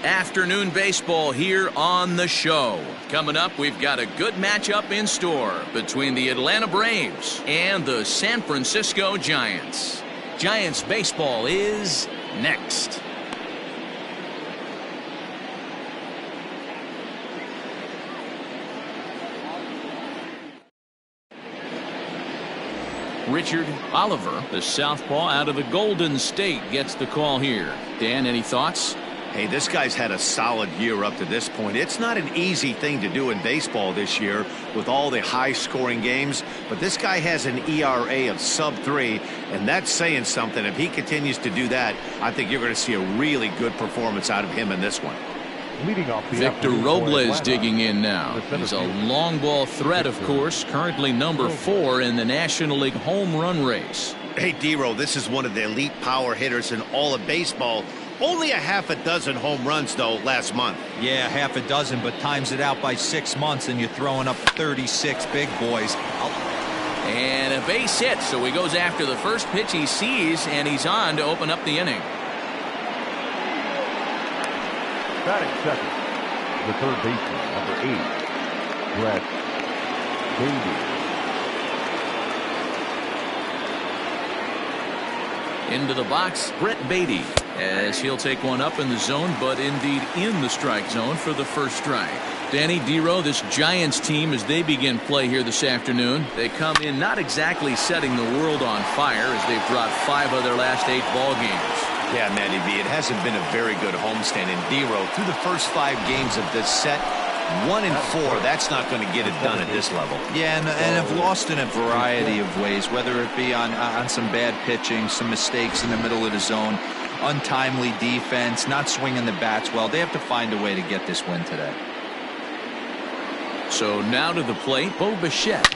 Afternoon baseball here on the show. Coming up, we've got a good matchup in store between the Atlanta Braves and the San Francisco Giants. Giants baseball is next. Richard Oliver, the southpaw out of the Golden State, gets the call here. Dan, any thoughts? Hey, this guy's had a solid year up to this point. It's not an easy thing to do in baseball this year with all the high-scoring games, but this guy has an ERA of sub-3, and that's saying something. If he continues to do that, I think you're going to see a really good performance out of him in this one. Leading off the Victor Robles digging in now. He's a long ball threat, of course, currently number 4 in the National League home run race. Hey, D-Row, this is one of the elite power hitters in all of baseball. Only a half a dozen home runs, though, last month. Yeah, half a dozen, but times it out by 6 months, and you're throwing up 36 big boys. And a base hit, so he goes after the first pitch he sees, and he's on to open up the inning. Batting second, the third baseman, number 8, Brett Baty. Into the box, Brett Baty, as he'll take one up in the zone, but indeed in the strike zone for the first strike. Danny, D-Row, this Giants team, as they begin play here this afternoon, they come in not exactly setting the world on fire as they've dropped 5 of their last 8 ball games. Yeah, Matty V, it hasn't been a very good homestand in D-Row. Through the first 5 games of this set, 1 and 4, that's not going to get it done at this level. Yeah, and have lost in a variety of ways, whether it be on some bad pitching, some mistakes in the middle of the zone, untimely defense, not swinging the bats well. They have to find a way to get this win today. So now to the plate, Bo Bichette.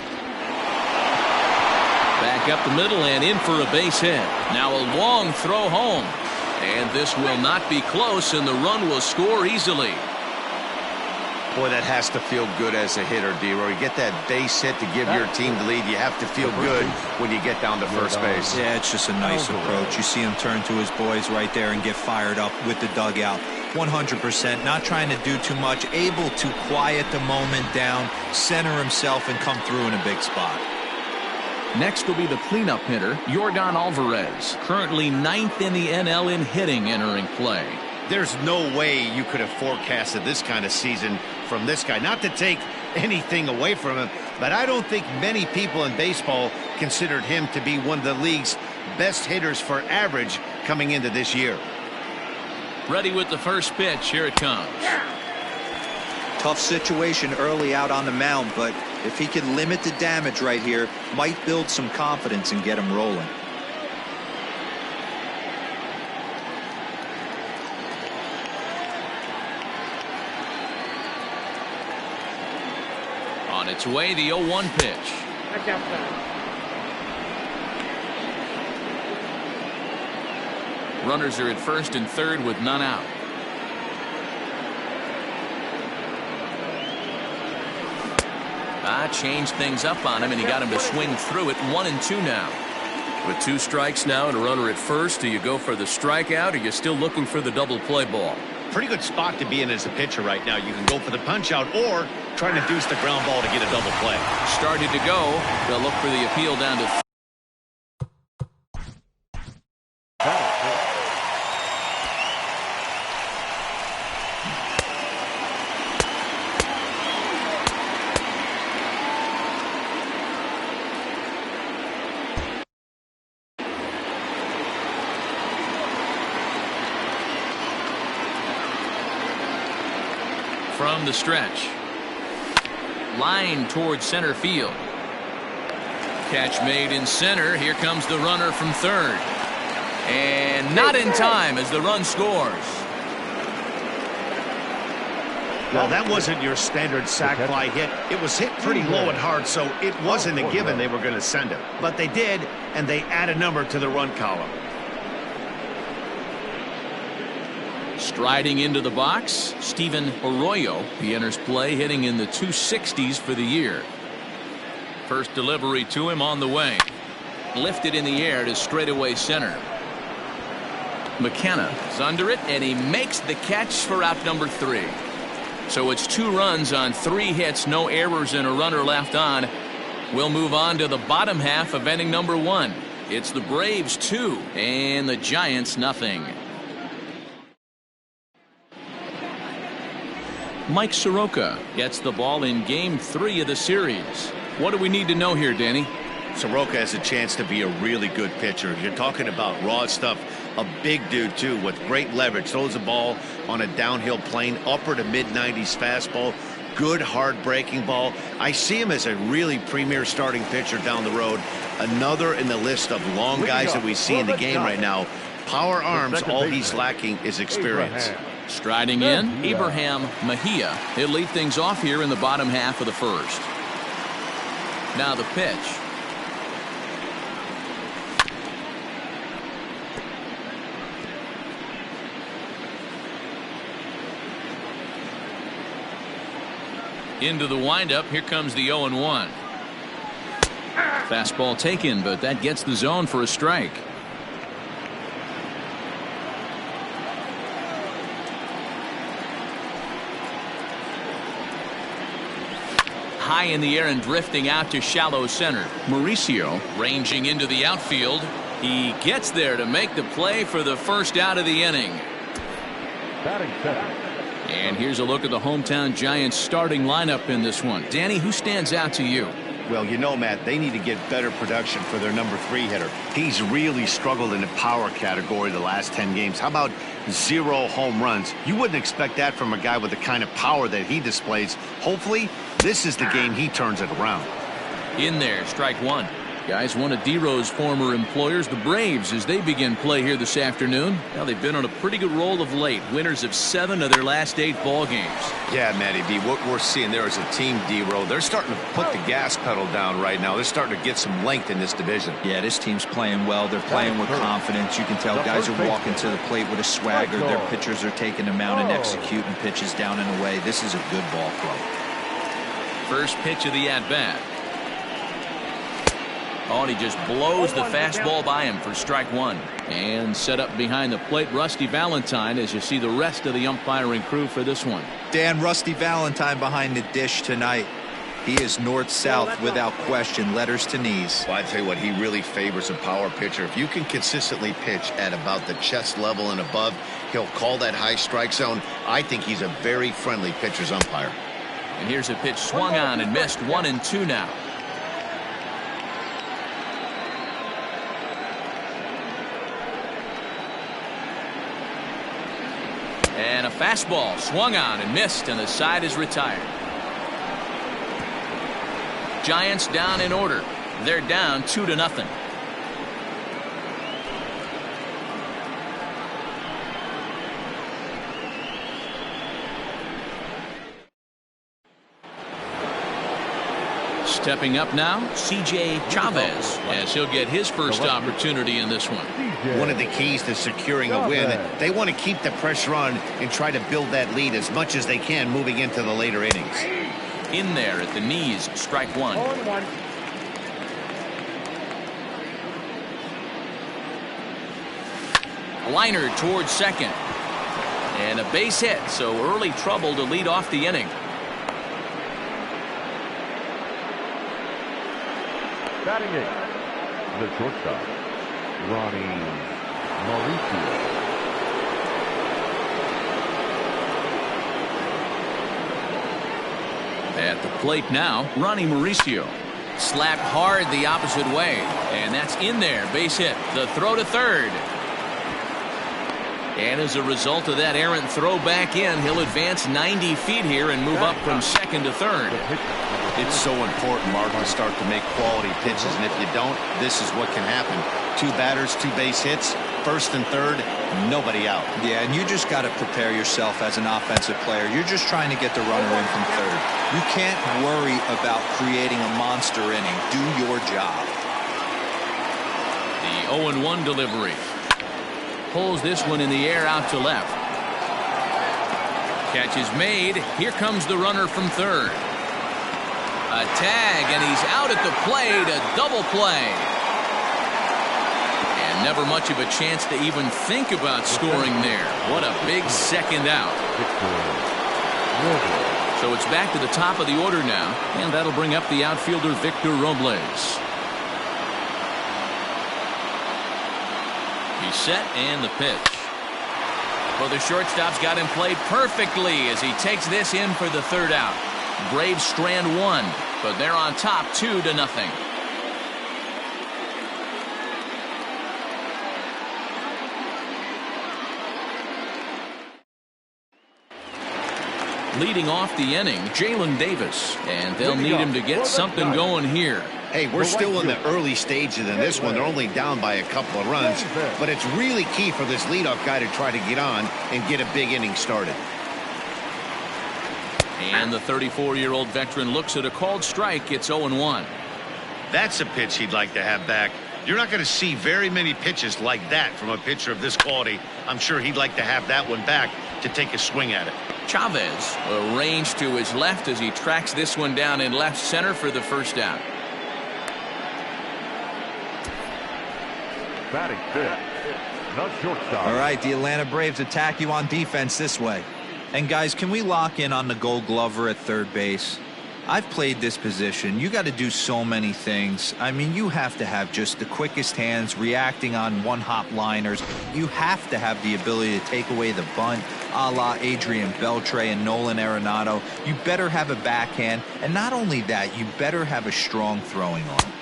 Back up the middle and in for a base hit. Now a long throw home. And this will not be close, and the run will score easily. Boy, that has to feel good as a hitter, D-Row. You get that base hit to give your team the lead. You have to feel good when you get down to first base. Yeah, it's just a nice approach. You see him turn to his boys right there and get fired up with the dugout. 100%, not trying to do too much, able to quiet the moment down, center himself, and come through in a big spot. Next will be the cleanup hitter, Yordan Alvarez, currently 9th in the NL in hitting entering play. There's no way you could have forecasted this kind of season from this guy. Not to take anything away from him, but I don't think many people in baseball considered him to be one of the league's best hitters for average coming into this year. Ready with the first pitch. Here it comes. Tough situation early out on the mound, but if he can limit the damage right here, might build some confidence and get him rolling. On its way, the 0-1 pitch. Runners are at first and third with none out. Changed things up on him, and he got him to swing through it. 1-2 now. With 2 strikes now and a runner at first, do you go for the strikeout, or are you still looking for the double play ball? Pretty good spot to be in as a pitcher right now. You can go for the punch out or try to deuce the ground ball to get a double play. Started to go. They'll look for the appeal down to from the stretch. Line towards center field. Catch made in center. Here comes the runner from third. And not in time as the run scores. Well, that wasn't your standard sac fly hit. It was hit pretty low and hard, so it wasn't a given they were going to send it. But they did, and they add a number to the run column. Striding into the box, Steven Arroyo. He enters play hitting in the 260s for the year. First delivery to him on the way. Lifted in the air to straightaway center. McKenna is under it, and he makes the catch for out number 3. So it's 2 runs on 3 hits, no errors, and a runner left on. We'll move on to the bottom half of inning number 1. It's the Braves 2 and the Giants nothing. Mike Soroka gets the ball in game 3 of the series. What do we need to know here, Danny? Soroka has a chance to be a really good pitcher. You're talking about raw stuff. A big dude, too, with great leverage. Throws the ball on a downhill plane, upper to mid-90s fastball. Good, hard breaking ball. I see him as a really premier starting pitcher down the road. Another in the list of long guys that we see in the game right now. Power arms, all he's lacking is experience. Striding in, Abraham Mejia. He'll lead things off here in the bottom half of the first. Now the pitch. Into the windup. Here comes the 0-1. Fastball taken, but that gets the zone for a strike. High in the air and drifting out to shallow center. Mauricio ranging into the outfield. He gets there to make the play for the first out of the inning. Batting second. And here's a look at the hometown Giants starting lineup in this one. Danny, who stands out to you? Well, you know, Matt, they need to get better production for their number 3 hitter. He's really struggled in the power category the last 10 games. How about 0 home runs? You wouldn't expect that from a guy with the kind of power that he displays. Hopefully, this is the game he turns it around. In there, strike 1. Guys, one of D-Row's former employers, the Braves, as they begin play here this afternoon. Now, they've been on a pretty good roll of late. Winners of 7 of their last 8 ball games. Yeah, Matty B, what we're seeing there is a team, D-Row. They're starting to put the gas pedal down right now. They're starting to get some length in this division. Yeah, this team's playing well. They're playing with confidence. You can tell guys are walking to the plate with a swagger. Their pitchers are taking them out and executing pitches down and away. This is a good ball club. First pitch of the at-bat. Oh, and he just blows the fastball by him for strike 1. And set up behind the plate, Rusty Valentine, as you see the rest of the umpiring crew for this one. Dan, Rusty Valentine behind the dish tonight. He is north-south without question, letters to knees. Well, I tell you what, he really favors a power pitcher. If you can consistently pitch at about the chest level and above, he'll call that high strike zone. I think he's a very friendly pitcher's umpire. And here's a pitch swung on and missed. 1-2 now. And a fastball swung on and missed, and the side is retired. Giants down in order. They're down 2-0. Stepping up now, C.J. Chavez, as he'll get his first opportunity in this one. One of the keys to securing a win, they want to keep the pressure on and try to build that lead as much as they can moving into the later innings. In there at the knees, strike 1. Liner towards second. And a base hit, so early trouble to lead off the inning. Batting 8, the shortstop, Ronnie Mauricio. At the plate now, Ronnie Mauricio. Slapped hard the opposite way, and that's in there, base hit. The throw to third. And as a result of that errant throw back in, he'll advance 90 feet here and move up from second to third. It's so important, Mark, to start to make quality pitches, and if you don't, this is what can happen. 2 batters, 2 base hits, first and third, nobody out. Yeah, and you just got to prepare yourself as an offensive player. You're just trying to get the runner in from third. You can't worry about creating a monster inning. Do your job. The 0-1 delivery. Pulls this one in the air out to left. Catch is made. Here comes the runner from third. A tag, and he's out at the plate. A double play. And Never much of a chance to even think about scoring there. What a big second out. So it's back to the top of the order now, and that'll bring up the outfielder Victor Robles. He's set, and the pitch. Well, the shortstop's got him played perfectly as he takes this in for the third out. Braves strand one, but they're on top 2-0. Leading off the inning, Jalen Davis, and they'll need him to get something going here. Hey, we're still in the early stages in this one. They're only down by a couple of runs, but it's really key for this leadoff guy to try to get on and get a big inning started. And the 34-year-old veteran looks at a called strike. It's 0-1. That's a pitch he'd like to have back. You're not going to see very many pitches like that from a pitcher of this quality. I'm sure he'd like to have that one back to take a swing at it. Chavez arranged to his left as he tracks this one down in left center for the first out. Batting fifth, the shortstop. All right, the Atlanta Braves attack you on defense this way. And guys, can we lock in on the Gold Glover at third base? I've played this position. You got to do so many things. I mean, you have to have just the quickest hands, reacting on one-hop liners. You have to have the ability to take away the bunt, a la Adrian Beltre and Nolan Arenado. You better have a backhand, and not only that, you better have a strong throwing arm.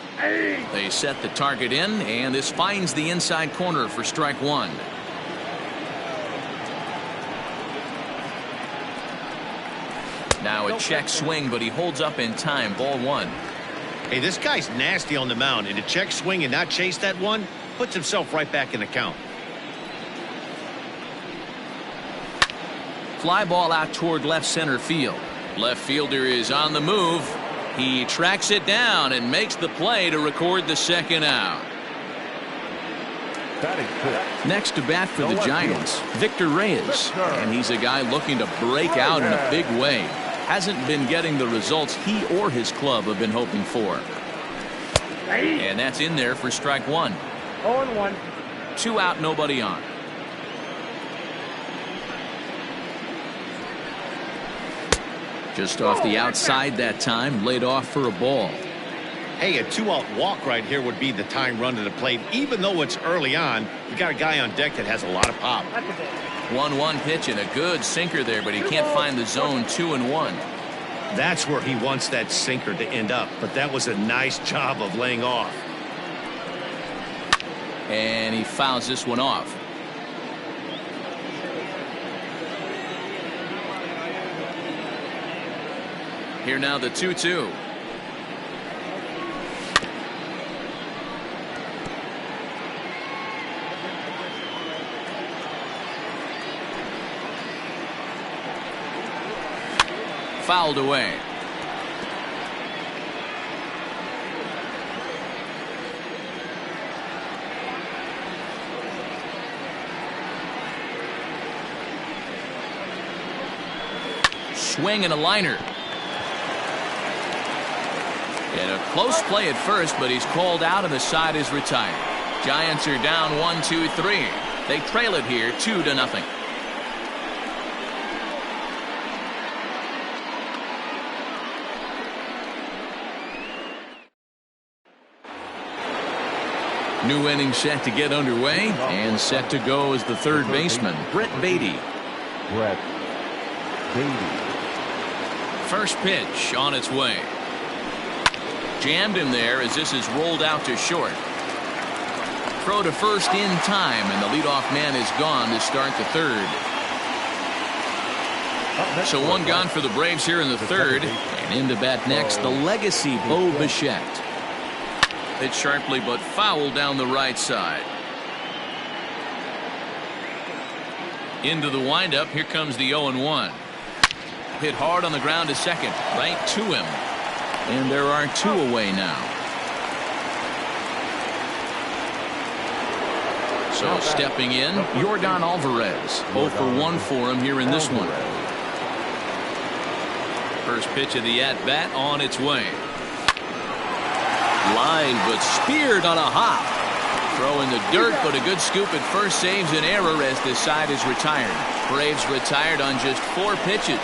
They set the target in, and this finds the inside corner for strike one. Now a check swing, but he holds up in time. Ball one. Hey, this guy's nasty on the mound, and to check swing and not chase that one puts himself right back in the count. Fly ball out toward left center field. Left fielder is on the move. He tracks it down and makes the play to record the second out. Next to bat for the Giants, Victor Reyes, and he's a guy looking to break out in a big way. Hasn't been getting the results he or his club have been hoping for. And that's in there for strike one. 0-1. 2 out, nobody on. Just off the outside that time, laid off for a ball. Hey, a 2-out walk right here would be the time run to the plate. Even though it's early on, you got a guy on deck that has a lot of pop. 1-1 pitch and a good sinker there, but he can't find the zone. 2-1. That's where he wants that sinker to end up, but that was a nice job of laying off. And he fouls this one off. Here now the 2-2. Fouled away. Swing and a liner. And a close play at first, but he's called out and the side is retired. Giants are down 1-2-3. They trail it here 2-0. New inning set to get underway, and set to go is the third baseman, Brett Baty. Brett Baty. First pitch on its way. Jammed him there as this is rolled out to short. Throw to first in time, and the leadoff man is gone to start the third. So one gone for the Braves here in the third, and in to bat next, the legacy Bo Bichette. Hit sharply but foul down the right side. Into the windup. Here comes the 0-1. Hit hard on the ground to second. Right to him. And there are 2 away now. So stepping in, Yordan Alvarez. 0 for 1 for him here in this one. First pitch of the at-bat on its way. Line, but speared on a hop. Throw in the dirt, but a good scoop at first saves an error as this side is retired. Braves retired on just 4 pitches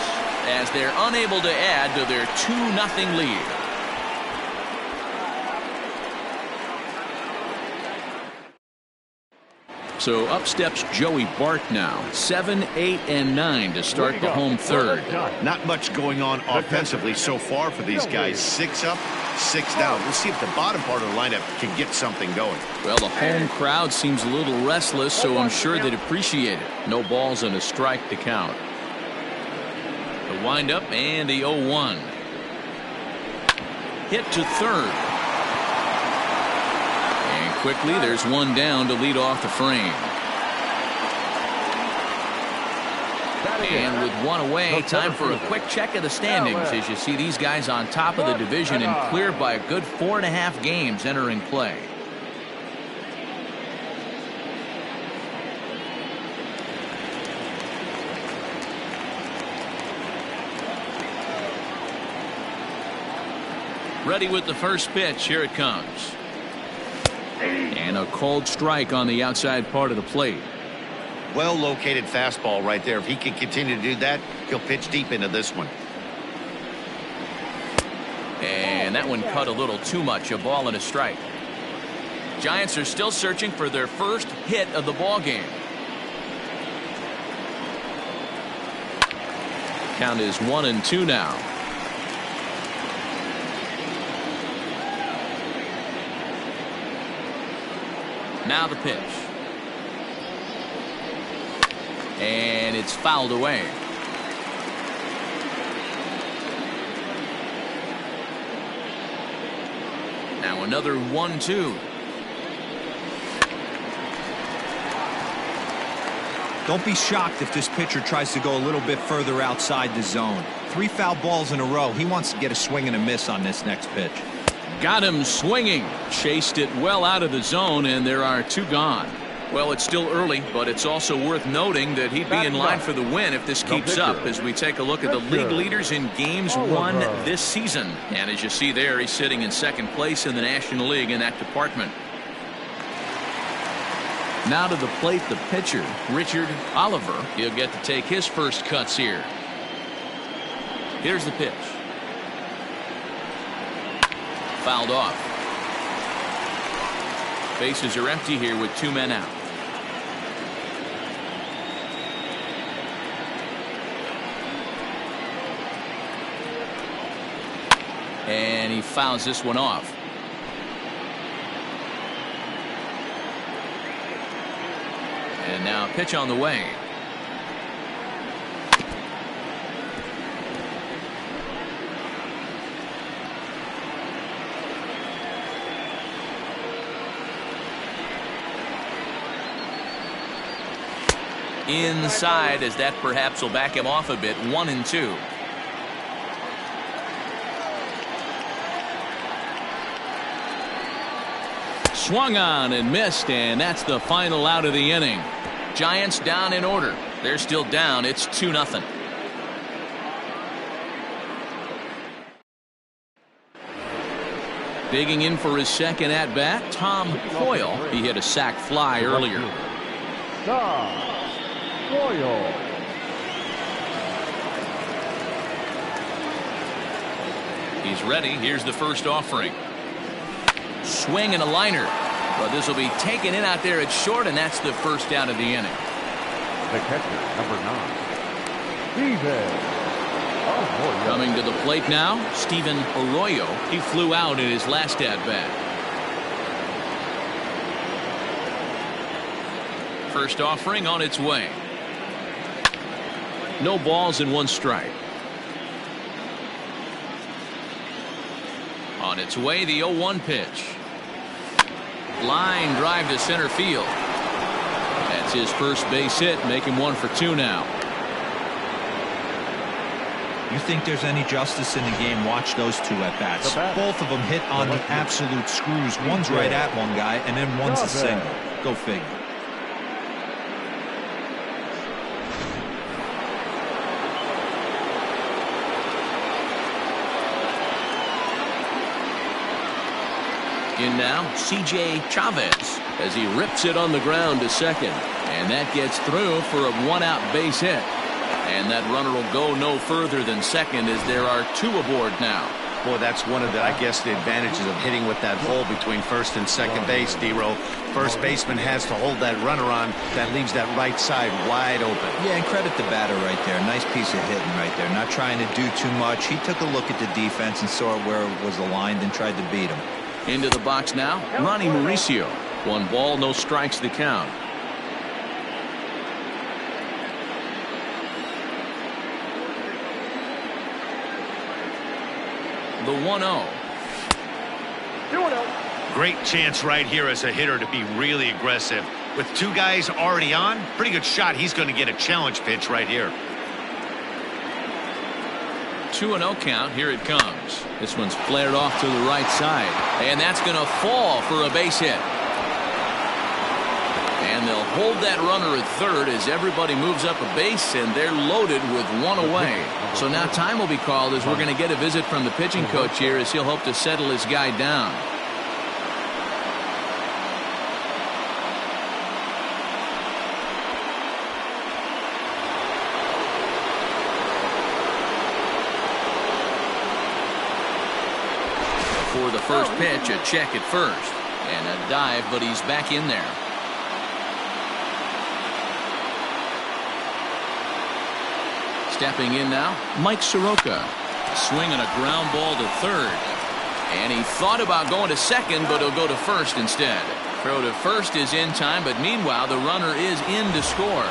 as they're unable to add to their 2-0 lead. So up steps Joey Bart now. 7, 8, and 9 to start the home third. Not much going on offensively so far for these guys. 6 up, 6 down. We'll see if the bottom part of the lineup can get something going. Well, the home crowd seems a little restless, so I'm sure they'd appreciate it. No balls and a strike to count. The windup and the 0-1. Hit to third. Quickly, there's one down to lead off the frame. And with one away, time for a quick check of the standings as you see these guys on top of the division and cleared by a good 4.5 games entering play. Ready with the first pitch. Here it comes. And a called strike on the outside part of the plate. Well located fastball right there. If he can continue to do that, he'll pitch deep into this one. And that one cut a little too much. A ball and a strike. Giants are still searching for their first hit of the ball game. Count is 1-2 now. Now the pitch. And it's fouled away. Now another 1-2. Don't be shocked if this pitcher tries to go a little bit further outside the zone. 3 foul balls in a row. He wants to get a swing and a miss on this next pitch. Got him swinging. Chased it well out of the zone, and there are 2 gone. Well, it's still early, but it's also worth noting that he'd be in line for the win if this keeps up as we take a look at the league leaders in games won this season. And as you see there, he's sitting in second place in the National League in that department. Now to the plate, the pitcher, Richard Oliver. He'll get to take his first cuts here. Here's the pitch. Fouled off. Bases are empty here with 2 men out. And he fouls this one off. And now a pitch on the way. Inside, as that perhaps will back him off a bit. 1-2. Swung on and missed, and that's the final out of the inning. Giants down in order. They're still down. It's 2-0. Digging in for his second at bat, Tom Coyle. He hit a sac fly earlier. Julio. He's ready. Here's the first offering. Swing and a liner. But this will be taken in out there at short, and that's the first out of the inning. The catcher, number 9. Steven. Coming to the plate now, Steven Arroyo. He flew out in his last at bat. First offering on its way. No balls and 1 strike. On its way, the 0-1 pitch. Line drive to center field. That's his first base hit, making 1 for 2 now. You think there's any justice in the game? Watch those 2 at bats. Both of them hit on the absolute screws. One's right at one guy, and then one's a single. Go figure. In now, C.J. Chavez. as he rips it on the ground to second. And that gets through for a one-out base hit. And that runner will go no further than second as there are two aboard now. Boy, that's one of the, I guess, the advantages of hitting with that hole between first and second base, D-Row. First baseman has to hold that runner on. That leaves that right side wide open. Yeah, and credit the batter right there. Nice piece of hitting right there. Not trying to do too much. He took a look at the defense and saw where it was aligned and tried to beat him. Into the box now, Ronnie Mauricio. 1 ball, no strikes to count. The 1-0. Great chance right here as a hitter to be really aggressive. With two guys already on, pretty good shot. He's going to get a challenge pitch right here. 2-0 count. Here it comes. This one's flared off to the right side. And that's going to fall for a base hit. And they'll hold that runner at third as everybody moves up a base, and they're loaded with one away. So now time will be called as we're going to get a visit from the pitching coach here as he'll hope to settle his guy down. For the first pitch, a check at first. And a dive, but he's back in there. Stepping in now, Mike Soroka. Swinging a ground ball to third. And he thought about going to second, but he'll go to first instead. Throw to first is in time, but meanwhile, the runner is in to score.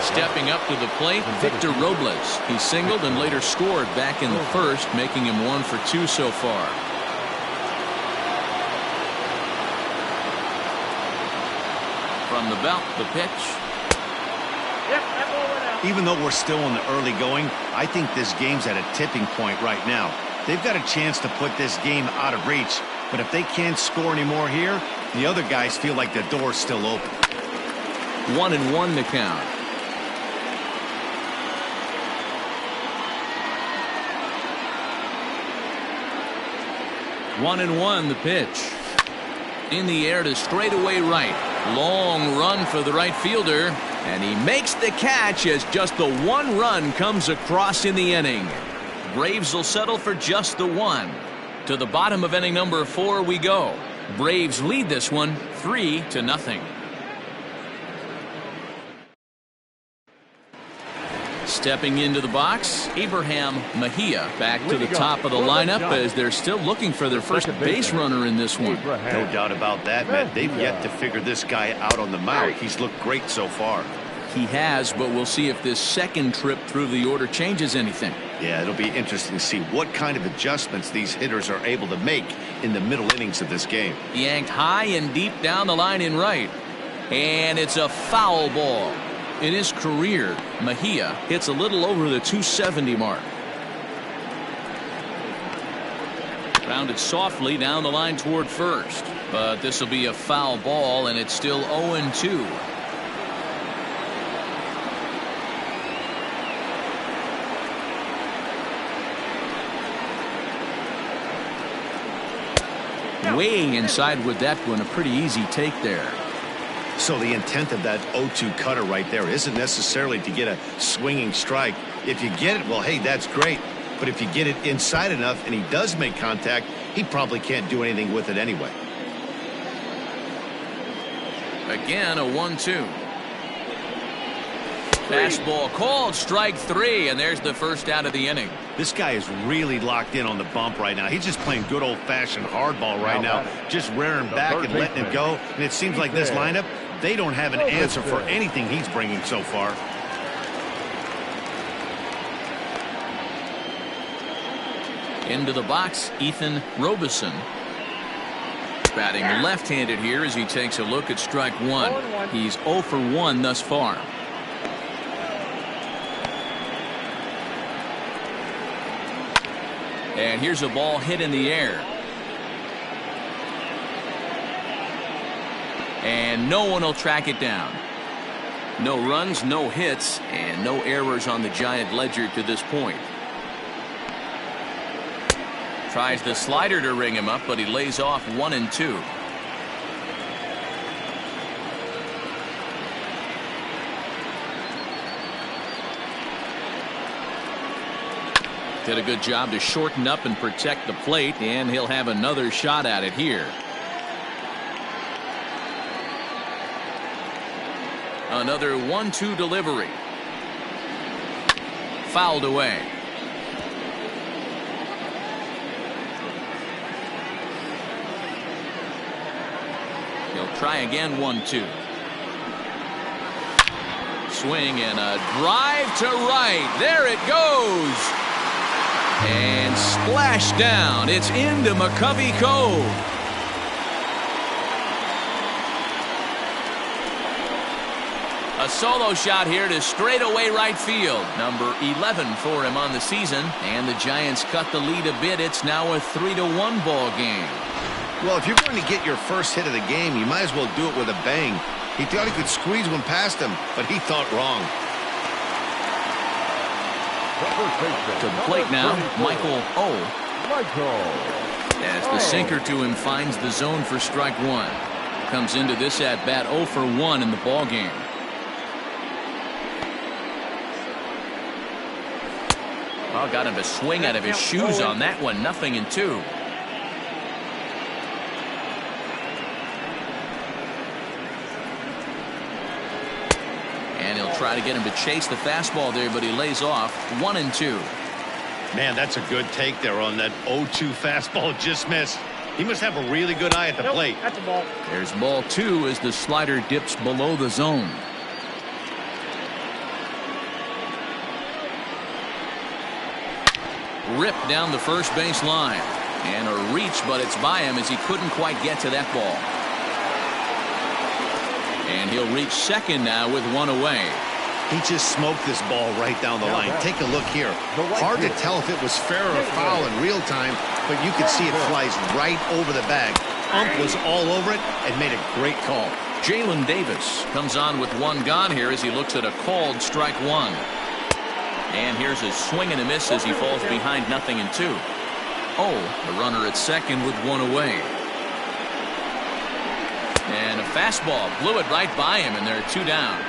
Stepping up to the plate, Victor Robles. He singled and later scored back in the first, making him 1 for 2 so far. From the belt, the pitch. Even though we're still in the early going, I think this game's at a tipping point right now. They've got a chance to put this game out of reach, but if they can't score anymore here, the other guys feel like the door's still open. 1-1 to count. One and one, the pitch. In the air to straightaway right. Long run for the right fielder. And he makes the catch as just the one run comes across in the inning. Braves will settle for just the one. To the bottom of inning number 4 we go. Braves lead this one 3-0. Stepping into the box, Abraham Mejia back to the top of the lineup as they're still looking for their first base runner in this one. No doubt about that, Matt. They've yet to figure this guy out on the mound. He's looked great so far. He has, but we'll see if this second trip through the order changes anything. Yeah, it'll be interesting to see what kind of adjustments these hitters are able to make in the middle innings of this game. Yanked high and deep down the line in right. And it's a foul ball. In his career, Mejia hits a little over the 270 mark. Grounded softly down the line toward first. But this will be a foul ball, and it's still 0-2. Way inside with that one. A pretty easy take there. So the intent of that 0-2 cutter right there isn't necessarily to get a swinging strike. If you get it, well, hey, that's great. But if you get it inside enough and he does make contact, he probably can't do anything with it anyway. Again, a 1-2. Fastball called, strike 3, and there's the first out of the inning. This guy is really locked in on the bump right now. He's just playing good old-fashioned hardball right now, just rearing back and letting it go. And it seems like this lineup, they don't have an answer for anything he's bringing so far. Into the box, Ethan Robeson. Batting left-handed here as he takes a look at strike 1. He's 0 for 1 thus far. And here's a ball hit in the air. And no one will track it down. No runs, no hits, and no errors on the Giant ledger to this point. Tries the slider to ring him up, but he lays off 1-2. Did a good job to shorten up and protect the plate, and he'll have another shot at it here. Another 1-2 delivery. Fouled away. He'll try again. 1-2. Swing and a drive to right. There it goes. And splash down. It's into McCovey Cove. A solo shot here to straightaway right field. Number 11 for him on the season. And the Giants cut the lead a bit. It's now a 3-1 ball game. Well, if you're going to get your first hit of the game, you might as well do it with a bang. He thought he could squeeze one past him, but he thought wrong. To the plate now, Michael O. As the sinker to him finds the zone for strike one. Comes into this at bat 0 for 1 in the ball game. Well, got him to swing out of his shoes on that one. 0-2. And he'll try to get him to chase the fastball there, but he lays off. 1-2. Man, that's a good take there on that 0-2 fastball. Just missed. He must have a really good eye at the plate. That's a ball. There's ball 2 as the slider dips below the zone. Ripped down the first base line. And a reach, but it's by him as he couldn't quite get to that ball. And he'll reach second now with one away. He just smoked this ball right down the line. Take a look here. Hard to tell if it was fair or foul in real time, but you could see it flies right over the bag. Ump was all over it and made a great call. Jalen Davis comes on with one gone here as he looks at a called strike one. And here's a swing and a miss as he falls behind 0-2. Oh, the runner at second with one away. And a fastball blew it right by him, and there are 2 down.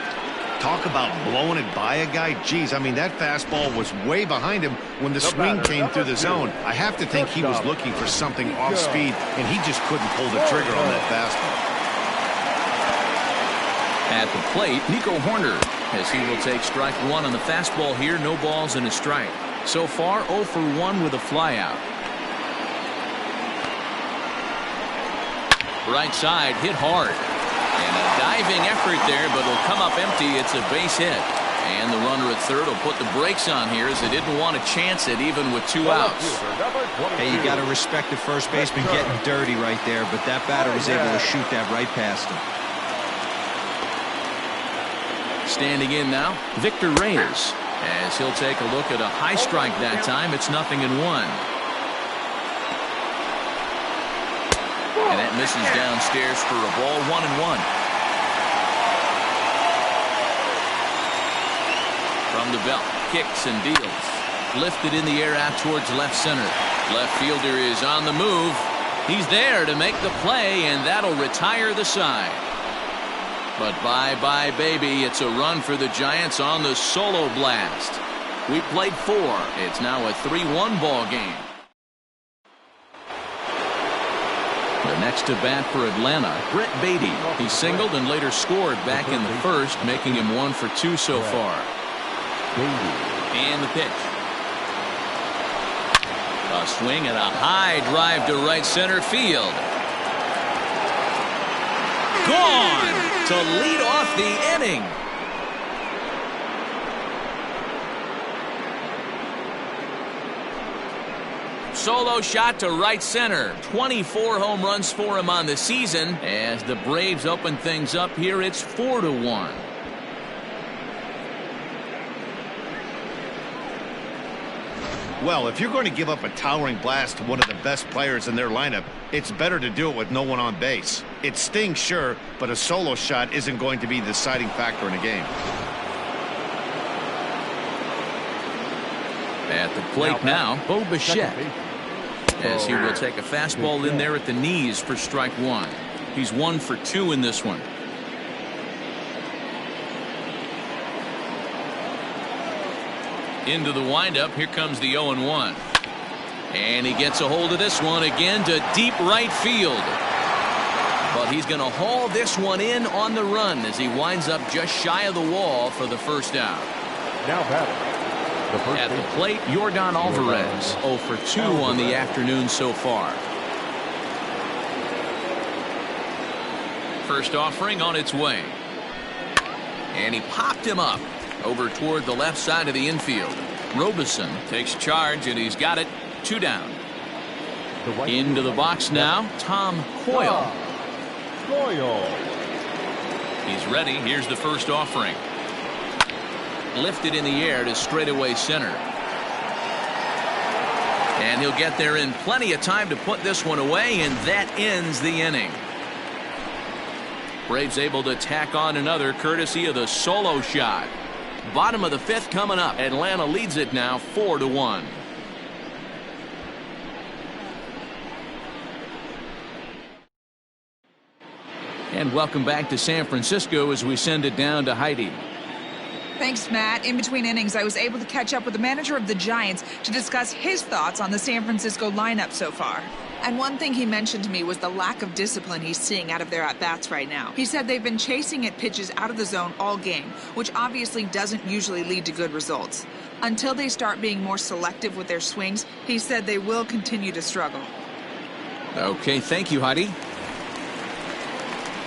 Talk about blowing it by a guy. Geez, I mean, that fastball was way behind him when the swing came through the zone. I have to think he was looking for something off speed, and he just couldn't pull the trigger on that fastball. At the plate, Nico Horner, as he will take strike one on the fastball here. No balls and a strike. So far, 0 for 1 with a flyout. Right side, hit hard. And a diving effort there, but it'll come up empty. It's a base hit. And the runner at third will put the brakes on here as they didn't want to chance it even with 2 outs. Hey, you got to respect the first baseman getting dirty right there, but that batter was able to shoot that right past him. Standing in now, Victor Reyes, as he'll take a look at a high strike that time. It's 0-1. And that misses downstairs for a ball. 1-1. From the belt, kicks and deals. Lifted in the air out towards left center. Left fielder is on the move. He's there to make the play, and that'll retire the side. But bye-bye, baby. It's a run for the Giants on the solo blast. We played 4. It's now a 3-1 ball game. The next to bat for Atlanta, Brett Baty. He singled and later scored back in the first, making him 1 for 2 so far. And the pitch. A swing and a high drive to right center field. Gone to lead off the inning. Solo shot to right center. 24 home runs for him on the season. As the Braves open things up here, it's 4-1. Well, if you're going to give up a towering blast to one of the best players in their lineup, it's better to do it with no one on base. It stings, sure, but a solo shot isn't going to be the deciding factor in a game. At the plate now, Bo Bichette, as he will take a fastball in there at the knees for strike one. He's 1 for 2 in this one. Into the windup. Here comes the 0-1. And he gets a hold of this one again to deep right field. But he's going to haul this one in on the run as he winds up just shy of the wall for the first out. Now batting. At the plate, Yordan Alvarez, 0 for 2 on the afternoon so far. First offering on its way. And he popped him up over toward the left side of the infield. Robeson takes charge, and he's got it. 2 down. Into the box now, Tom Coyle. He's ready. Here's the first offering. Lifted in the air to straightaway center. And he'll get there in plenty of time to put this one away, and that ends the inning. Braves able to tack on another courtesy of the solo shot. Bottom of the 5th coming up. Atlanta leads it now 4-1. And welcome back to San Francisco as we send it down to Heidi. Thanks, Matt. In between innings, I was able to catch up with the manager of the Giants to discuss his thoughts on the San Francisco lineup so far. And one thing he mentioned to me was the lack of discipline he's seeing out of their at-bats right now. He said they've been chasing at pitches out of the zone all game, which obviously doesn't usually lead to good results. Until they start being more selective with their swings, he said they will continue to struggle. Okay, thank you, Heidi.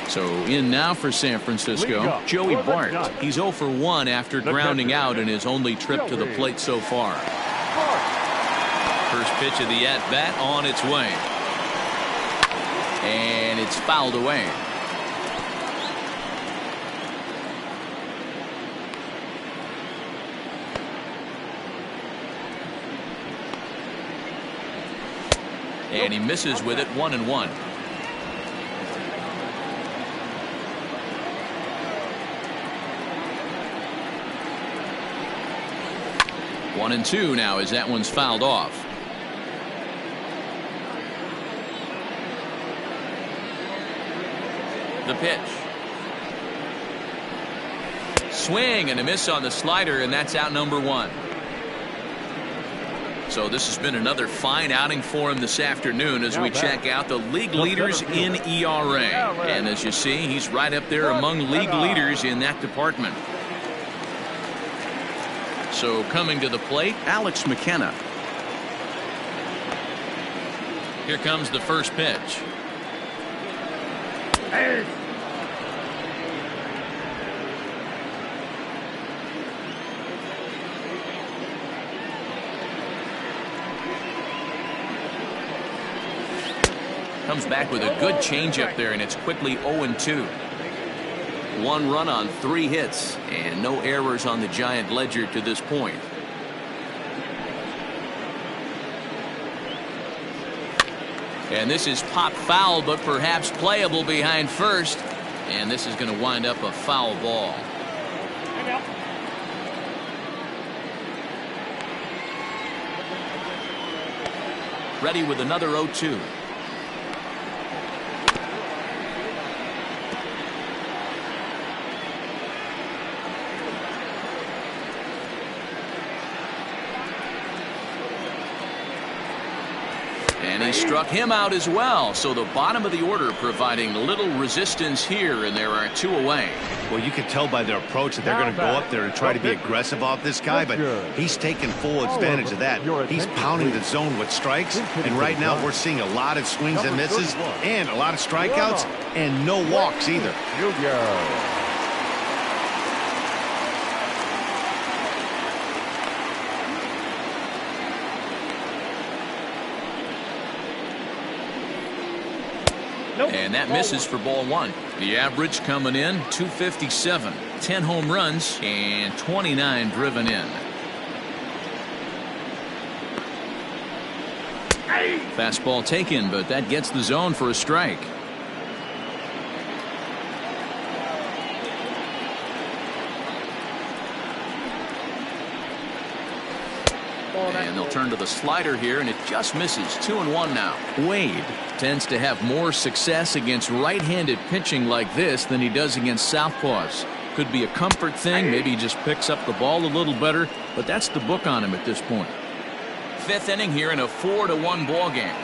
So in now for San Francisco, Joey Bart. He's 0 for 1 after grounding out in his only trip to the plate so far. First pitch of the at-bat on its way. And it's fouled away. And he misses with it, 1-1. One and 2 now as that one's fouled off. The pitch. Swing and a miss on the slider, and that's out number 1. So this has been another fine outing for him this afternoon as we check out the league leaders in ERA. And as you see, he's right up there among league leaders in that department. So coming to the plate, Alex McKenna. Here comes the first pitch. Comes back with a good changeup there, and it's quickly 0-2. 1 run on 3 hits, and no errors on the Giant ledger to this point. And this is popped foul, but perhaps playable behind first. And this is going to wind up a foul ball. Ready with another 0-2. And he struck him out as well. So the bottom of the order providing little resistance here, and there are 2 away. Well, you can tell by their approach that they're going to go up there and try to be aggressive off this guy, but he's taking full advantage of that. He's pounding the zone with strikes, and right now we're seeing a lot of swings and misses and a lot of strikeouts and no walks either. Julio. And that misses for ball 1. The average coming in 257. 10 home runs and 29 driven in. Fastball taken, but that gets the zone for a strike. And they'll turn to the slider here, and it just misses. 2-1 now. Wade tends to have more success against right-handed pitching like this than he does against southpaws. Could be a comfort thing. Maybe he just picks up the ball a little better, but that's the book on him at this point. Fifth inning here in a 4-1 ball game.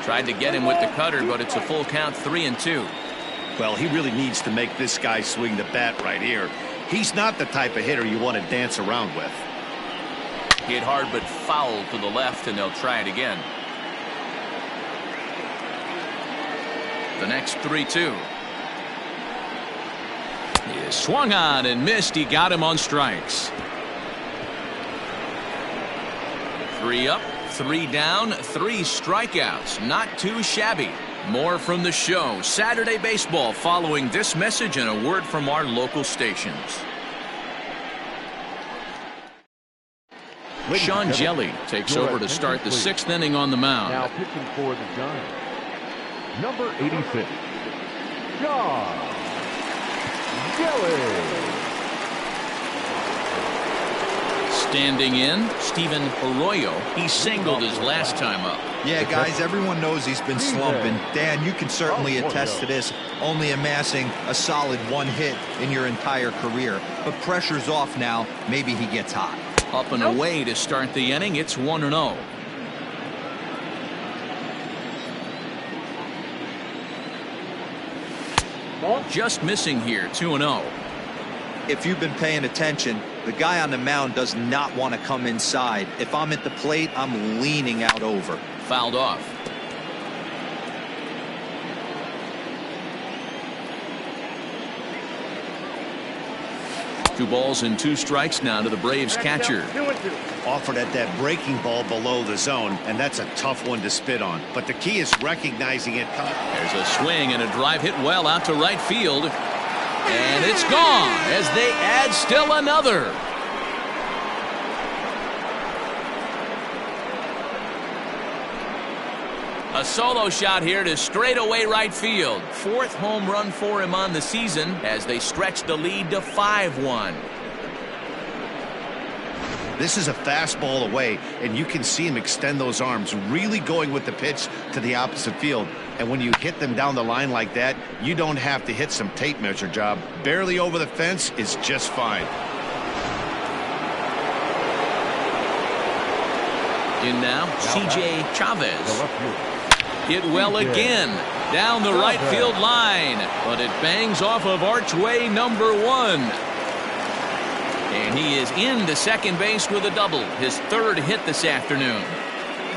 Tried to get him with the cutter, but it's a full count, 3-2. Well, he really needs to make this guy swing the bat right here. He's not the type of hitter you want to dance around with. Hit hard but foul to the left, and they'll try it again. The next 3-2. He swung on and missed. He got him on strikes. 3 up, 3 down, 3 strikeouts. Not too shabby. More from the show. Saturday Baseball following this message and a word from our local stations. Sean Jelly takes over to start the 6th inning on the mound. Now pitching for the Giants, number 86, Sean Jelly. Standing in, Steven Arroyo. He singled his last time up. Yeah, guys, everyone knows he's been slumping. Dan, you can certainly attest to this, only amassing a solid 1 hit in your entire career. But pressure's off now. Maybe he gets hot. Up and away to start the inning. It's 1-0. Just missing here, 2-0. If you've been paying attention, the guy on the mound does not want to come inside. If I'm at the plate, I'm leaning out over. Fouled off. Two balls and 2 strikes now to the Braves catcher. Offered at that breaking ball below the zone, and that's a tough one to spit on. But the key is recognizing it. There's a swing and a drive hit well out to right field. And it's gone as they add still another. A solo shot here to straightaway right field. 4th home run for him on the season as they stretch the lead to 5-1. This is a fastball away, and you can see him extend those arms, really going with the pitch to the opposite field. And when you hit them down the line like that, you don't have to hit some tape measure job. Barely over the fence is just fine. In now, C.J. Chavez. Hit well again down the right field line, but it bangs off of archway number 1. And he is into second base with a double, his 3rd hit this afternoon.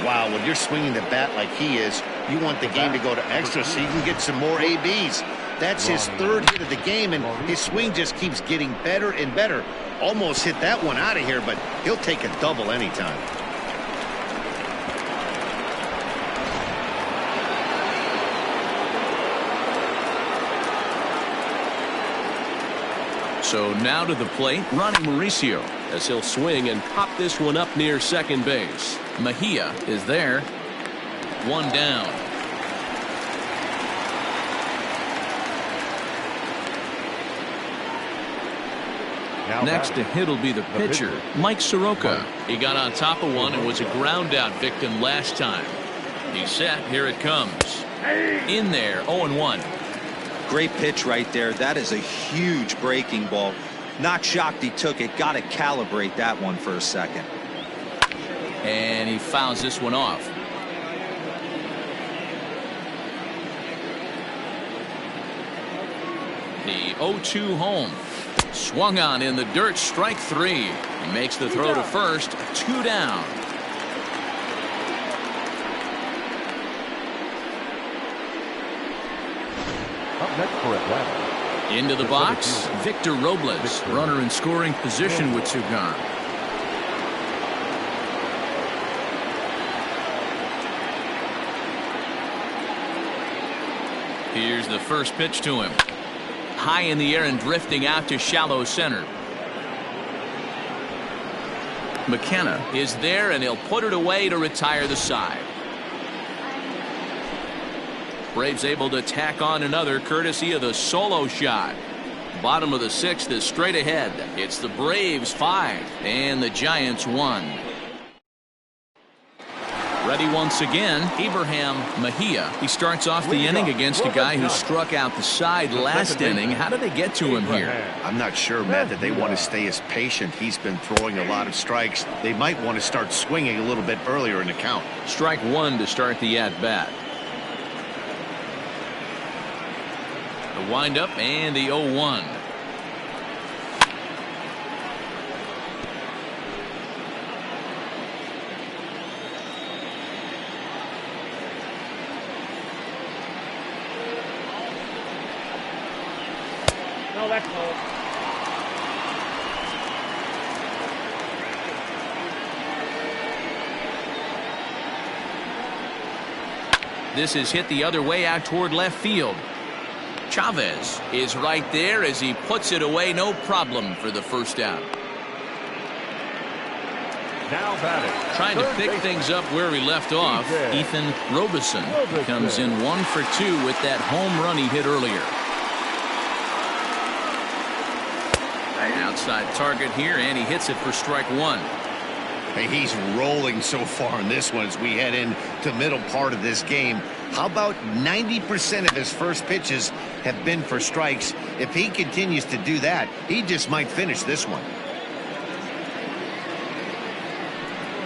Wow, when you're swinging the bat like he is, you want the game to go to extra so you can get some more ABs. That's his 3rd hit of the game, and his swing just keeps getting better and better. Almost hit that one out of here, but he'll take a double anytime. So now to the plate, Ronnie Mauricio, as he'll swing and pop this one up near second base. Mejia is there. 1 down. Next to hit will be the pitcher, Mike Soroka. He got on top of one and was a ground out victim last time. He's set. Here it comes. In there, 0-1. Great pitch right there. That is a huge breaking ball. Not shocked he took it. Got to calibrate that one for a second. And he fouls this one off. The 0-2 home. Swung on in the dirt, strike 3. He makes the throw to first, 2 down. Up next for Atlanta. Into the box, Victor Robles, runner in scoring position with 2 gone. Here's the first pitch to him. High in the air and drifting out to shallow center. McKenna is there, and he'll put it away to retire the side. Braves able to tack on another courtesy of the solo shot. Bottom of the 6th is straight ahead. It's the Braves 5 and the Giants 1. Ready once again, Abraham Mejia. He starts off the inning against a guy who struck out the side last inning. How did they get to him here? I'm not sure, Matt, that they want to stay as patient. He's been throwing a lot of strikes. They might want to start swinging a little bit earlier in the count. Strike one to start the at-bat. The windup and the 0-1. No, that's cold. This is hit the other way out toward left field. Chavez is right there as he puts it away. No problem for the first out. Now batting. Trying to pick things up where he left off. Ethan Robeson comes in 1 for 2 with that home run he hit earlier. Outside target here, and he hits it for strike one. Hey, he's rolling so far in this one as we head into middle part of this game. How about 90% of his first pitches have been for strikes? If he continues to do that, he just might finish this one.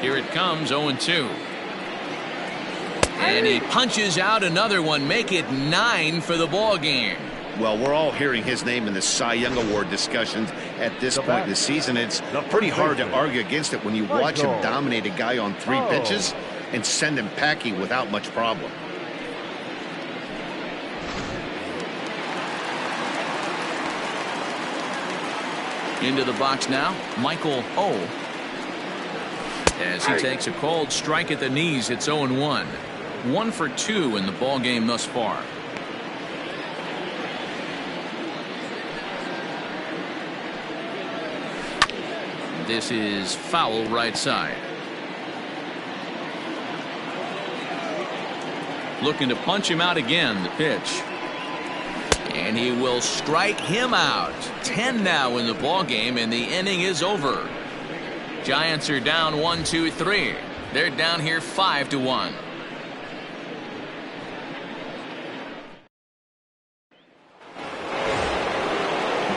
Here it comes, 0-2. And he punches out another one, make it 9 for the ball game. Well, we're all hearing his name in the Cy Young Award discussions at this point in the season. It's pretty hard to argue against it when you watch him dominate a guy on 3 pitches and send him packing without much problem. Into the box now, Michael O. As he takes a cold strike at the knees, it's 0-1. 1 for 2 in the ball game thus far. This is foul right side. Looking to punch him out again, the pitch. And he will strike him out. 10 now in the ball game, and the inning is over. Giants are down 1-2-3. They're down here 5-1.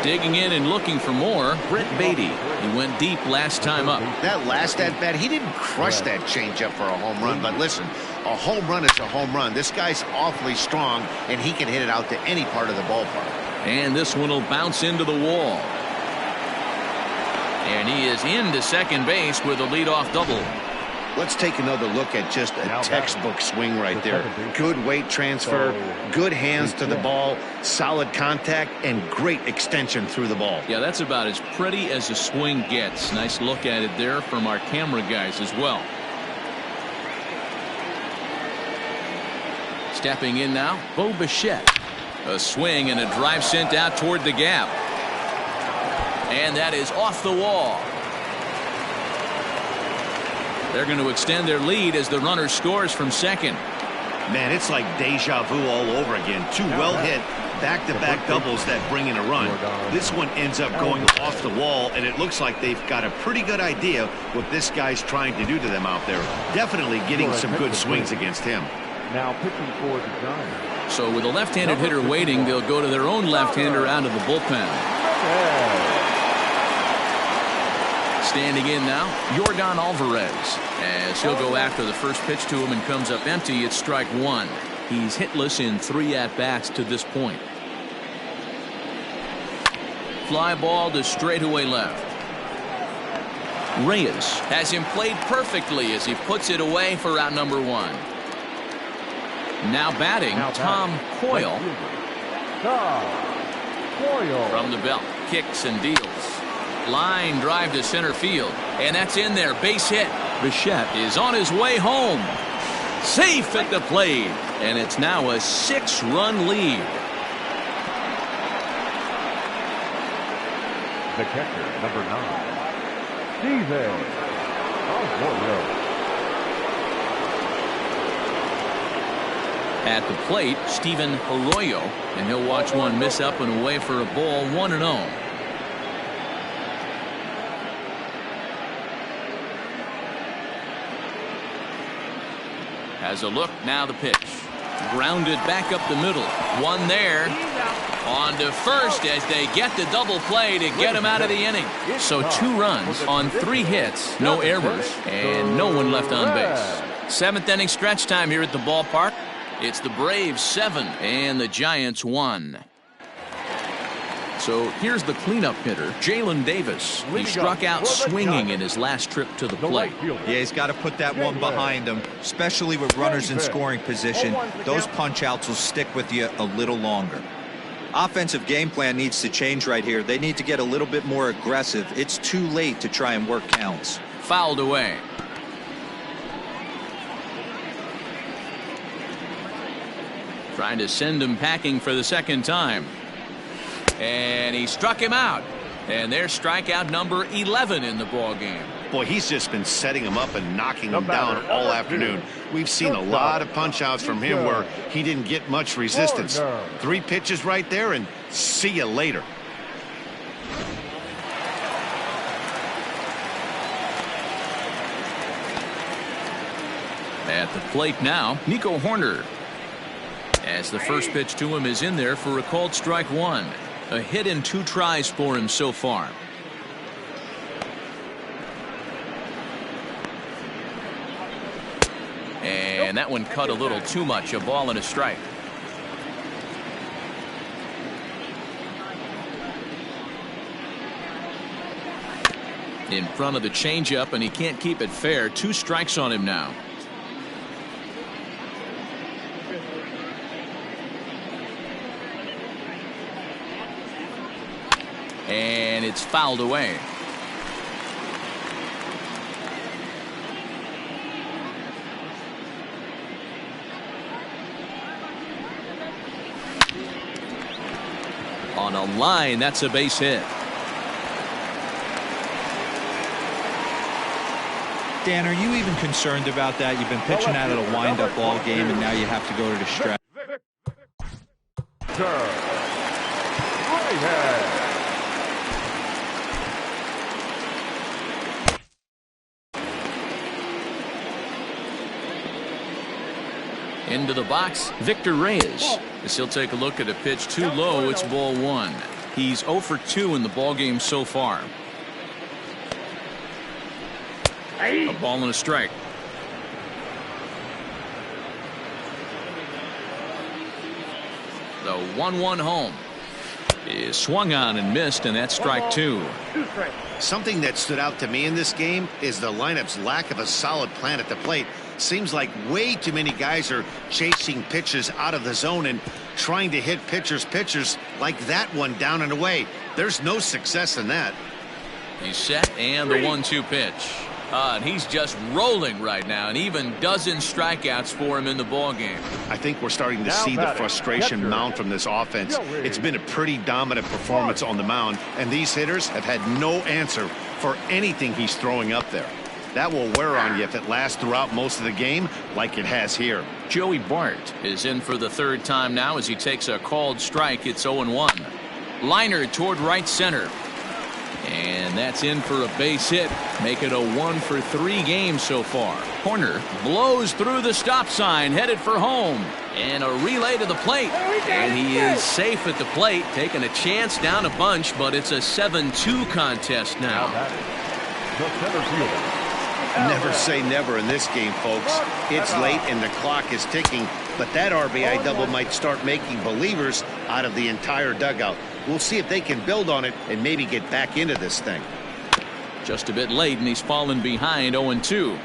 Digging in and looking for more, Brett Baty. He went deep last time up. That last at-bat, he didn't crush that changeup for a home run. But listen, a home run is a home run. This guy's awfully strong, and he can hit it out to any part of the ballpark. And this one will bounce into the wall. And he is into second base with a leadoff double. Let's take another look at just a textbook swing right there. Good weight transfer, good hands to the ball, solid contact, and great extension through the ball. Yeah, that's about as pretty as a swing gets. Nice look at it there from our camera guys as well. Stepping in now, Bo Bichette. A swing and a drive sent out toward the gap. And that is off the wall. They're going to extend their lead as the runner scores from second. Man, it's like deja vu all over again. 2 well-hit back-to-back doubles that bring in a run. This one ends up going off the wall, and it looks like they've got a pretty good idea what this guy's trying to do to them out there. Definitely getting some good swings against him. Now pitching for the Giants. So with a left-handed hitter waiting, they'll go to their own left-hander out of the bullpen. Standing in now, Yordan Alvarez, as he'll go after the first pitch to him and comes up empty. It's strike one. He's hitless in 3 at-bats to this point. Fly ball to straightaway left. Reyes has him played perfectly as he puts it away for out number 1. Now batting, Tom Coyle. From the belt, kicks and deals. Line drive to center field, and that's in there. Base hit. Bichette is on his way home. Safe at the plate, and it's now a 6-run lead. The catcher, number 9, Steven Julio. At the plate, Steven Arroyo, and he'll watch one miss up and away for a ball. 1-0. Has a look. Now the pitch. Grounded back up the middle. One there. On to first as they get the double play to get him out of the inning. So 2 runs on 3 hits, no errors, and no one left on base. 7th inning stretch time here at the ballpark. It's the Braves 7 and the Giants 1. So here's the cleanup hitter, Jalen Davis. He struck out swinging in his last trip to the plate. Yeah, he's got to put that one behind him, especially with runners in scoring position. Those punch outs will stick with you a little longer. Offensive game plan needs to change right here. They need to get a little bit more aggressive. It's too late to try and work counts. Fouled away. Trying to send him packing for the 2nd time. And he struck him out. And there's strikeout number 11 in the ball game. Boy, he's just been setting him up and knocking him down all afternoon. We've seen a lot of punch outs from him where he didn't get much resistance. 3 pitches right there, and see you later. At the plate now, Nico Horner. As the first pitch to him is in there for a called strike 1. A hit in 2 tries for him so far. And that one cut a little too much. A ball and a strike. In front of the changeup, and he can't keep it fair. 2 strikes on him now. And it's fouled away. On a line, that's a base hit. Dan, are you even concerned about that? You've been pitching out of a wind-up ball game, and now you have to go to the stretch. Into the box, Victor Reyes. As he'll take a look at a pitch too low, it's ball 1. He's 0 for 2 in the ball game so far. A ball and a strike. The 1-1 home is swung on and missed, and that's strike 2. Something that stood out to me in this game is the lineup's lack of a solid plan at the plate. Seems like way too many guys are chasing pitches out of the zone and trying to hit pitchers like that one down and away. There's no success in that. He's set, and the 1-2 pitch. And he's just rolling right now, and even dozen strikeouts for him in the ball game. I think we're starting to see the frustration mount from this offense. It's been a pretty dominant performance on the mound, and these hitters have had no answer for anything he's throwing up there. That will wear on you if it lasts throughout most of the game like it has here. Joey Bart is in for the 3rd time now as he takes a called strike. It's 0-1. Liner toward right center. And that's in for a base hit. Make it a 1 for 3 games so far. Horner blows through the stop sign, headed for home. And a relay to the plate. And he is safe at the plate, taking a chance down a bunch, but it's a 7-2 contest now. Never say never in this game, folks. It's late and the clock is ticking, but that RBI double might start making believers out of the entire dugout. We'll see if they can build on it and maybe get back into this thing. Just a bit late, and he's fallen behind 0-2.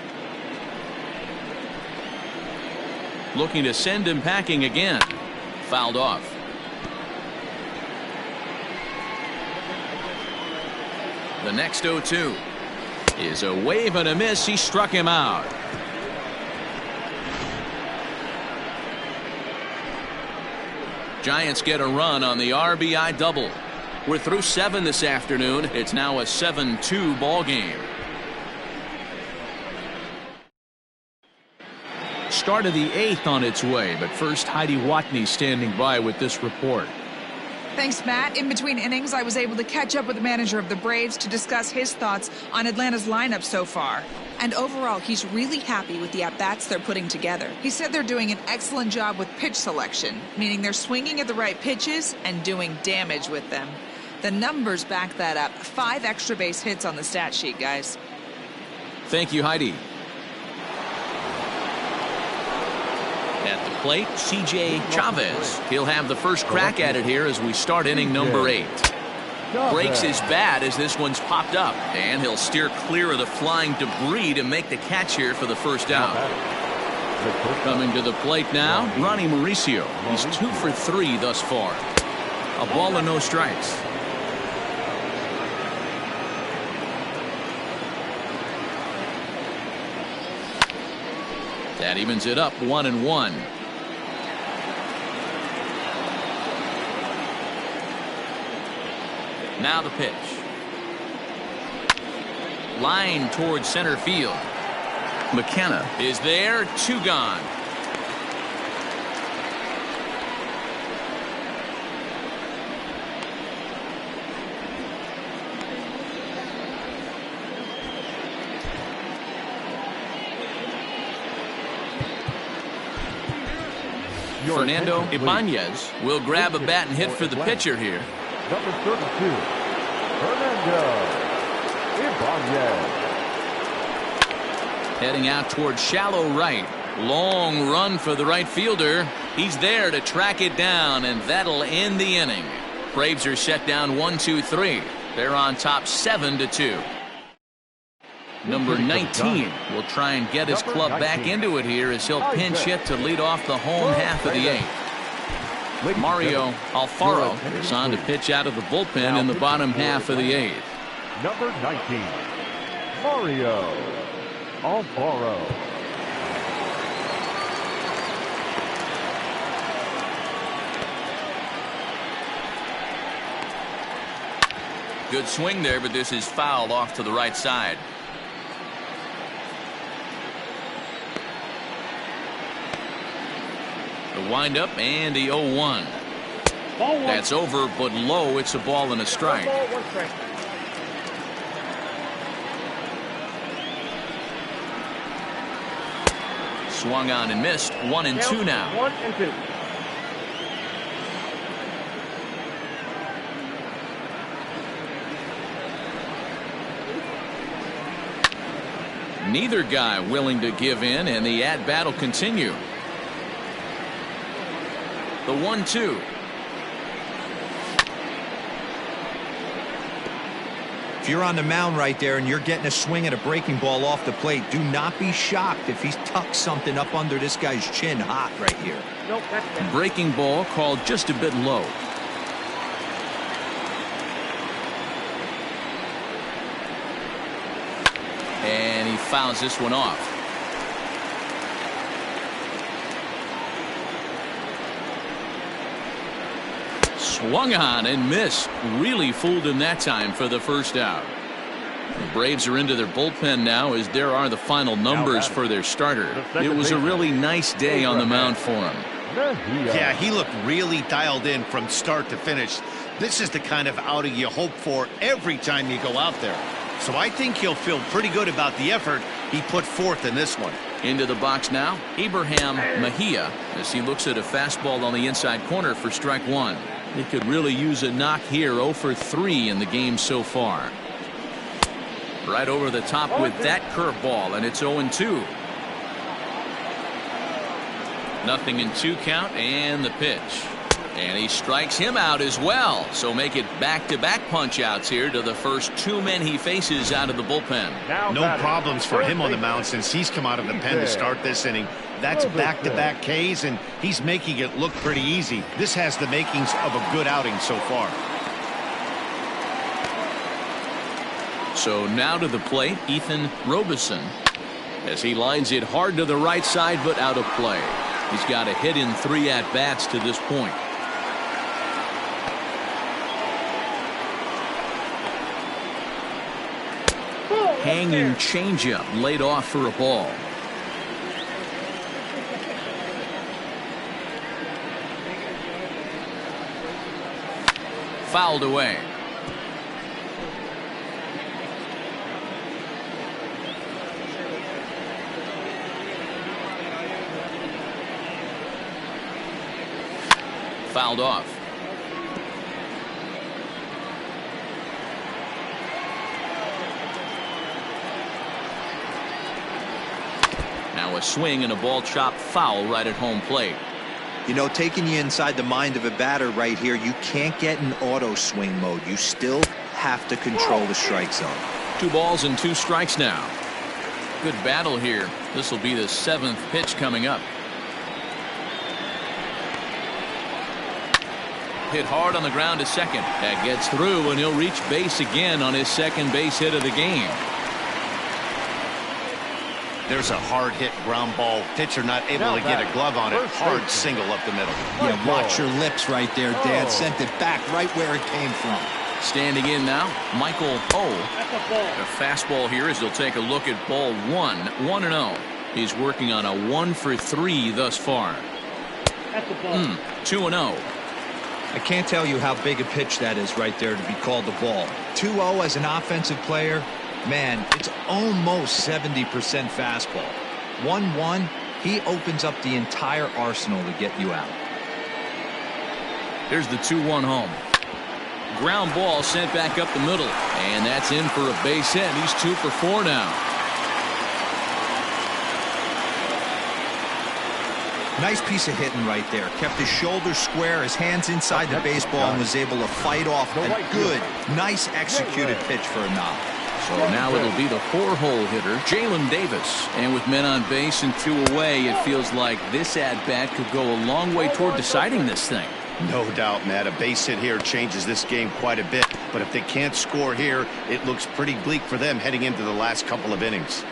Looking to send him packing again. Fouled off. The next 0-2 is a wave and a miss. He struck him out. Giants get a run on the RBI double. We're through 7 this afternoon. It's now a 7-2 ball game. Start of the 8th on its way, but first Heidi Watney standing by with this report. Thanks, Matt. In between innings, I was able to catch up with the manager of the Braves to discuss his thoughts on Atlanta's lineup so far. And overall, he's really happy with the at-bats they're putting together. He said they're doing an excellent job with pitch selection, meaning they're swinging at the right pitches and doing damage with them. The numbers back that up. 5 extra base hits on the stat sheet, guys. Thank you, Heidi. At the plate, C.J. Chavez. He'll have the first crack at it here as we start inning number 8. Breaks his bat as this one's popped up, and he'll steer clear of the flying debris to make the catch here for the first out. Coming to the plate now, Ronnie Mauricio. He's 2 for 3 thus far. A ball and no strikes. That evens it up 1-1. Now the pitch. Line towards center field. McKenna is there. 2 gone. Fernando Ibanez will grab a bat and hit for the pitcher here. Number 32, Fernando Ibanez. Heading out towards shallow right. Long run for the right fielder. He's there to track it down, and that'll end the inning. Braves are set down 1-2-3. They're on top 7-2. Number 19 will try and get his club back into it here as he'll pinch hit to lead off the home half of the 8th. Mario Alfaro is on to pitch out of the bullpen in the bottom half of the 8th. Number 19, Mario Alfaro. Good swing there, but this is fouled off to the right side. The windup and the 0-1. That's over, but low. It's a ball and a strike. Swung on and missed. 1-2 now. 1-2. Neither guy willing to give in, and the at-bat will continue. The 1-2. If you're on the mound right there and you're getting a swing at a breaking ball off the plate, do not be shocked if he's tucked something up under this guy's chin hot right here. Nope, that's Breaking ball called just a bit low. And he fouls this one off. Swung on and missed. Really fooled him that time for the first out. The Braves are into their bullpen now as there are the final numbers for their starter. It was a really nice day on the mound for him. Yeah, he looked really dialed in from start to finish. This is the kind of outing you hope for every time you go out there. So I think he'll feel pretty good about the effort he put forth in this one. Into the box now, Abraham Mejia, as he looks at a fastball on the inside corner for strike 1. He could really use a knock here. 0 for 3 in the game so far. Right over the top with that curveball, and it's 0-2. Nothing in 2 count, and the pitch. And he strikes him out as well. So make it back-to-back punch-outs here to the first 2 men he faces out of the bullpen. No problems for him on the mound since he's come out of the pen to start this inning. That's back-to-back Ks, and he's making it look pretty easy. This has the makings of a good outing so far. So now to the plate, Ethan Robeson, as he lines it hard to the right side, but out of play. He's got a hit in 3 at-bats to this point. Hanging changeup laid off for a ball. fouled away. Fouled off. Now a swing and a ball chopped foul right at home plate. You know, taking you inside the mind of a batter right here, you can't get in auto swing mode. You still have to control the strike zone. 2 balls and 2 strikes now. Good battle here. This will be the 7th pitch coming up. Hit hard on the ground to second. That gets through, and he'll reach base again on his second base hit of the game. There's a hard hit ground ball. Pitcher not able to get a glove on it. Hard single up the middle. Yeah, watch your lips right there, Dad. Sent it back right where it came from. Standing in now, Michael O. A fastball here as he'll take a look at ball 1. 1-0. He's working on a 1 for 3 thus far. 2-0. I can't tell you how big a pitch that is right there to be called the ball. 2-0 as an offensive player. Man, it's almost 70% fastball. 1-1, he opens up the entire arsenal to get you out. Here's the 2-1 home. Ground ball sent back up the middle, and that's in for a base hit. He's 2 for 4 now. Nice piece of hitting right there. Kept his shoulders square, his hands inside the baseball, and was able to fight off a good, nice executed pitch for a knock. So now it'll be the 4-hole hitter, Jalen Davis. And with men on base and 2 away, it feels like this at-bat could go a long way toward deciding this thing. No doubt, Matt. A base hit here changes this game quite a bit. But if they can't score here, it looks pretty bleak for them heading into the last couple of innings.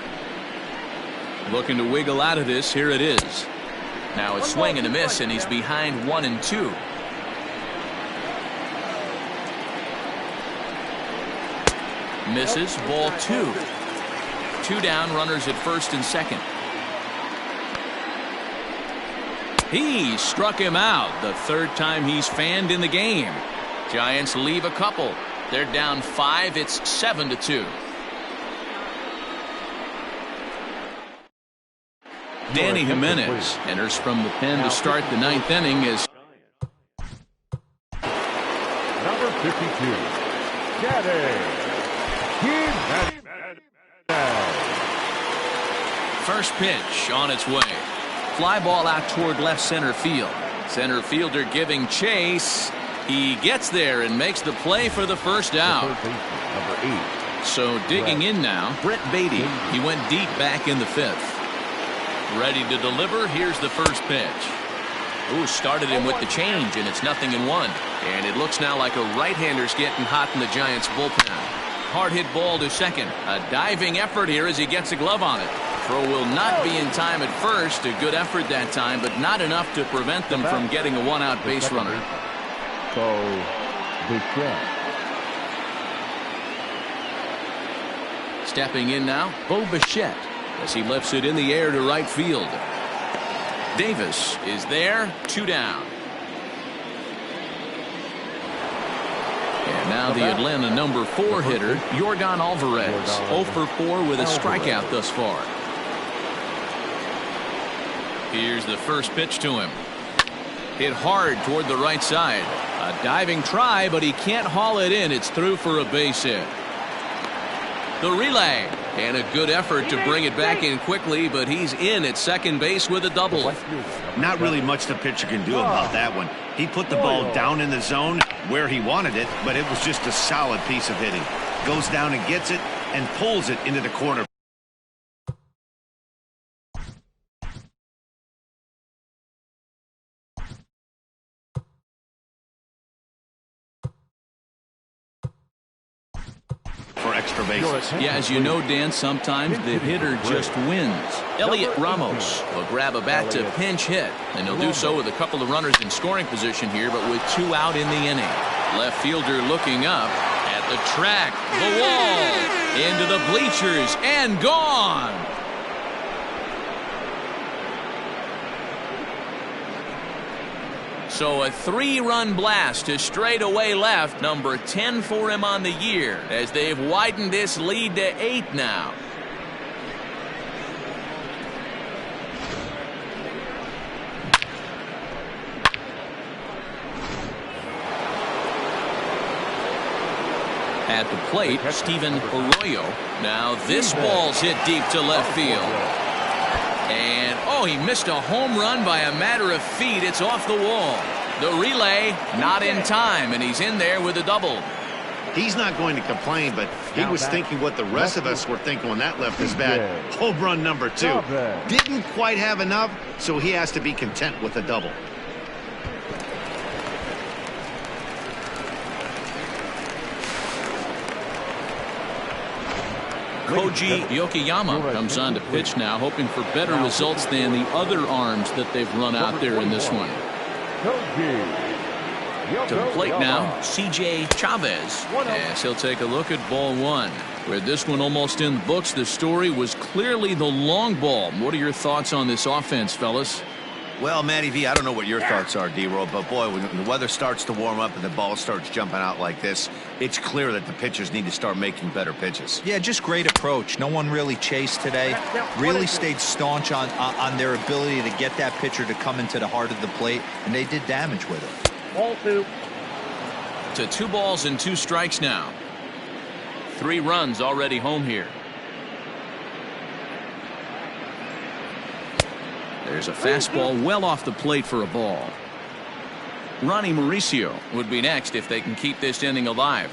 Looking to wiggle out of this. Here it is. Now a swing and a miss, and he's behind 1-2. Misses. Ball 2. 2 down, runners at first and second. He struck him out. The 3rd time he's fanned in the game. Giants leave a couple. They're down 5. It's 7-2. Danny Jimenez enters from the pen to start the 9th inning as number 52, Danny. First pitch on its way. Fly ball out toward left center field. Center fielder giving chase. He gets there and makes the play for the first out. Number 8. So digging in now, Brett Baty. He went deep back in the 5th. Ready to deliver. Here's the first pitch. Ooh, started him with the change, and it's 0-1. And it looks now like a right-hander's getting hot in the Giants bullpen. Hard hit ball to second. A diving effort here as he gets a glove on it. Throw will not be in time at first. A good effort that time, but not enough to prevent them from getting a 1-out base runner. So, Bichette. Stepping in now, Bo Bichette, as he lifts it in the air to right field. Davis is there, 2 down. And now the Atlanta number 4 hitter, Yordan Alvarez, 0 for 4 with a strikeout thus far. Here's the first pitch to him. Hit hard toward the right side. A diving try, but he can't haul it in. It's through for a base hit. The relay, and a good effort to bring it back in quickly, but he's in at second base with a double. Not really much the pitcher can do about that one. He put the ball down in the zone where he wanted it, but it was just a solid piece of hitting. Goes down and gets it and pulls it into the corner. For extra bases. Yeah, as you know, Dan, sometimes the hitter just wins. Elliot Ramos will grab a bat to pinch hit, and he'll do so with a couple of runners in scoring position here, but with 2 out in the inning. Left fielder looking up at the track, the wall, into the bleachers, and gone. So a 3-run blast to straightaway left, number 10 for him on the year, as they've widened this lead to 8 now. At the plate, Steven Arroyo. Now this ball's hit deep to left field. And, oh, he missed a home run by a matter of feet. It's off the wall. The relay not in time, and he's in there with a double. He's not going to complain, but he was thinking what the rest of us were thinking when that left his bat. Home run number 2. Didn't quite have enough, so he has to be content with a double. Koji Yokoyama comes on to pitch now, hoping for better results than the other arms that they've run out there in this one. To the plate now, C.J. Chavez, as he'll take a look at ball 1. With this one almost in the books, the story was clearly the long ball. What are your thoughts on this offense, fellas? Well, Matty V, I don't know what your thoughts are, D-Roll, but boy, when the weather starts to warm up and the ball starts jumping out like this, it's clear that the pitchers need to start making better pitches. Yeah, just great approach. No one really chased today. Really stayed staunch on their ability to get that pitcher to come into the heart of the plate, and they did damage with it. Ball 2. To 2 balls and 2 strikes now. 3 runs already home here. There's a fastball well off the plate for a ball. Ronnie Mauricio would be next if they can keep this inning alive.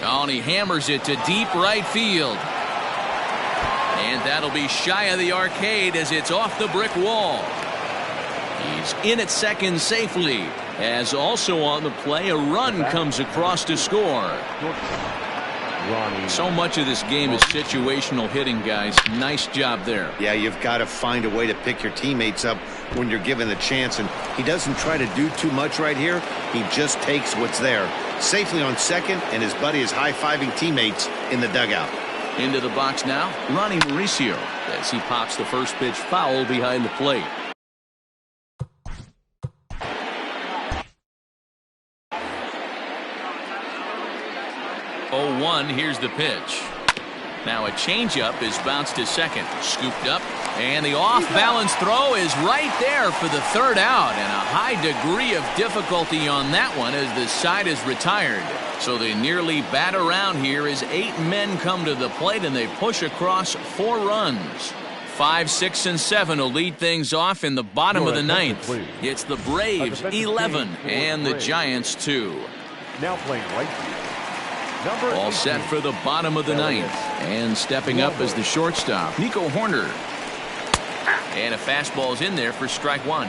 Oh, and he hammers it to deep right field. And that'll be shy of the arcade as it's off the brick wall. He's in at second safely, as also on the play a run comes across to score. So much of this game is situational hitting, guys. Nice job there. Yeah, you've got to find a way to pick your teammates up when you're given the chance, and he doesn't try to do too much right here. He just takes what's there. Safely on second, and his buddy is high-fiving teammates in the dugout. Into the box now, Ronnie Mauricio, as he pops the first pitch foul behind the plate. 0-1, here's the pitch. Now a changeup is bounced to second, scooped up, and the off-balance throw is right there for the 3rd out, and a high degree of difficulty on that one as the side is retired. So they nearly bat around here as 8 men come to the plate, and they push across 4 runs. 5, 6, and 7 will lead things off in the bottom of the 9th. It's the Braves 11 and the Giants 2. Now playing right field. All set for the bottom of the 9th. And stepping up as the shortstop, Nico Horner. And a fastball's in there for strike 1.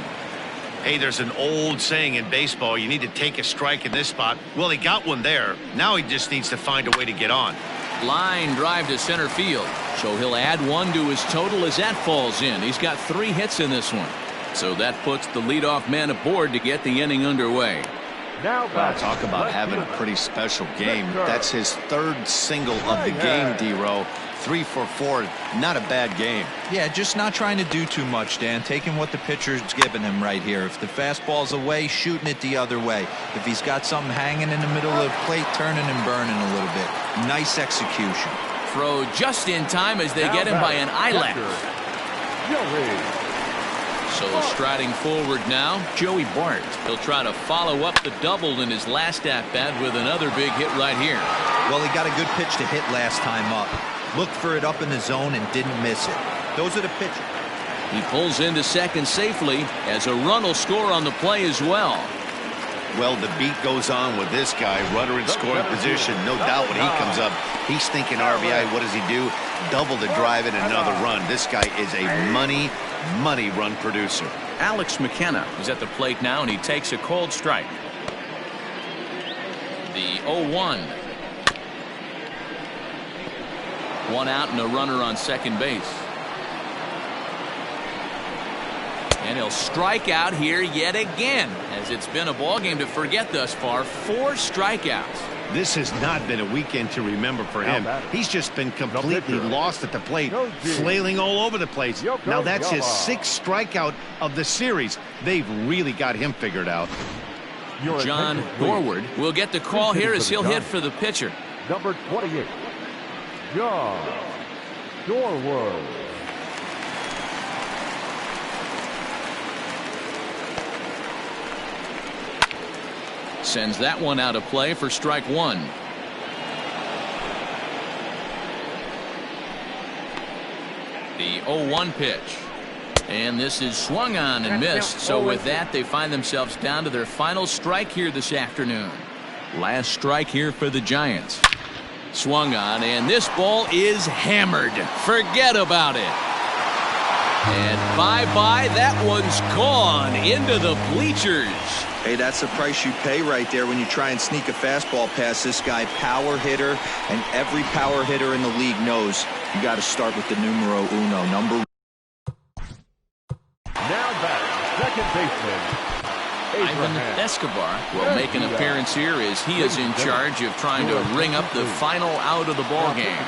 Hey, there's an old saying in baseball, you need to take a strike in this spot. Well, he got one there. Now he just needs to find a way to get on. Line drive to center field. So he'll add 1 to his total as that falls in. He's got 3 hits in this one. So that puts the leadoff man aboard to get the inning underway. Wow, talk about having a pretty special game. That's his 3rd single of the game, D-Row. 3 for 4, not a bad game. Yeah, just not trying to do too much, Dan. Taking what the pitcher's giving him right here. If the fastball's away, shooting it the other way. If he's got something hanging in the middle of the plate, turning and burning a little bit. Nice execution. Throw just in time as they get him by an eyelash. So striding forward now, Joey Bart. He'll try to follow up the double in his last at-bat with another big hit right here. Well, he got a good pitch to hit last time up. Looked for it up in the zone and didn't miss it. Those are the pitches. He pulls into second safely as a run will score on the play as well. Well, the beat goes on with this guy. Runner in scoring position. No doubt when he comes up, he's thinking RBI. What does he do? Double to drive in another run. This guy is a money run producer. Alex McKenna is at the plate now, and he takes a cold strike. The 0-1. 1 out and a runner on second base. And he'll strike out here yet again, as it's been a ball game to forget thus far. 4 strikeouts. This has not been a weekend to remember for him. He's just been completely lost at the plate, flailing all over the place. Now that's his 6th strikeout of the series. They've really got him figured out. John Dorward will get the call here as he'll hit for the pitcher. Number 28, John Dorward. Sends that one out of play for strike 1. The 0-1 pitch. And this is swung on and missed. So with that, they find themselves down to their final strike here this afternoon. Last strike here for the Giants. Swung on, and this ball is hammered. Forget about it. And bye-bye, that one's gone into the bleachers. Hey, that's the price you pay right there when you try and sneak a fastball past this guy. Power hitter, and every power hitter in the league knows you got to start with the numero uno, number 1. Now batting, second baseman, Ivan Escobar will make an appearance here as he is in charge of trying to ring up the final out of the ball game.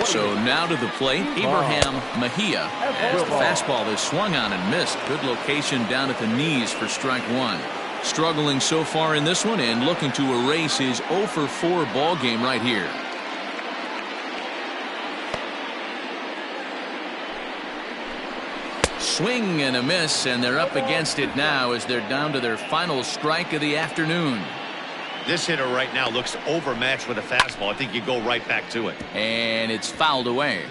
So now to the plate, Abraham Mejia, as the fastball is swung on and missed. Good location down at the knees for strike 1. Struggling so far in this one and looking to erase his 0-for-4 ball game right here. Swing and a miss, and they're up against it now as they're down to their final strike of the afternoon. This hitter right now looks overmatched with a fastball. I think you go right back to it. And it's fouled away.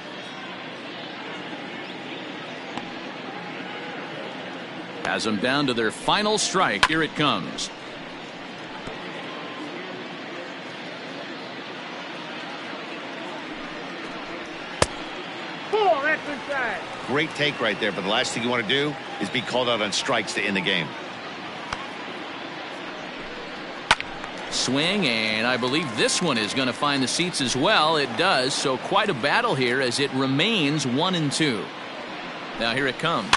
Has them down to their final strike. Here it comes. Great take right there, but the last thing you want to do is be called out on strikes to end the game. Swing, and I believe this one is going to find the seats as well. It does, so quite a battle here as it remains 1-2. Now here it comes.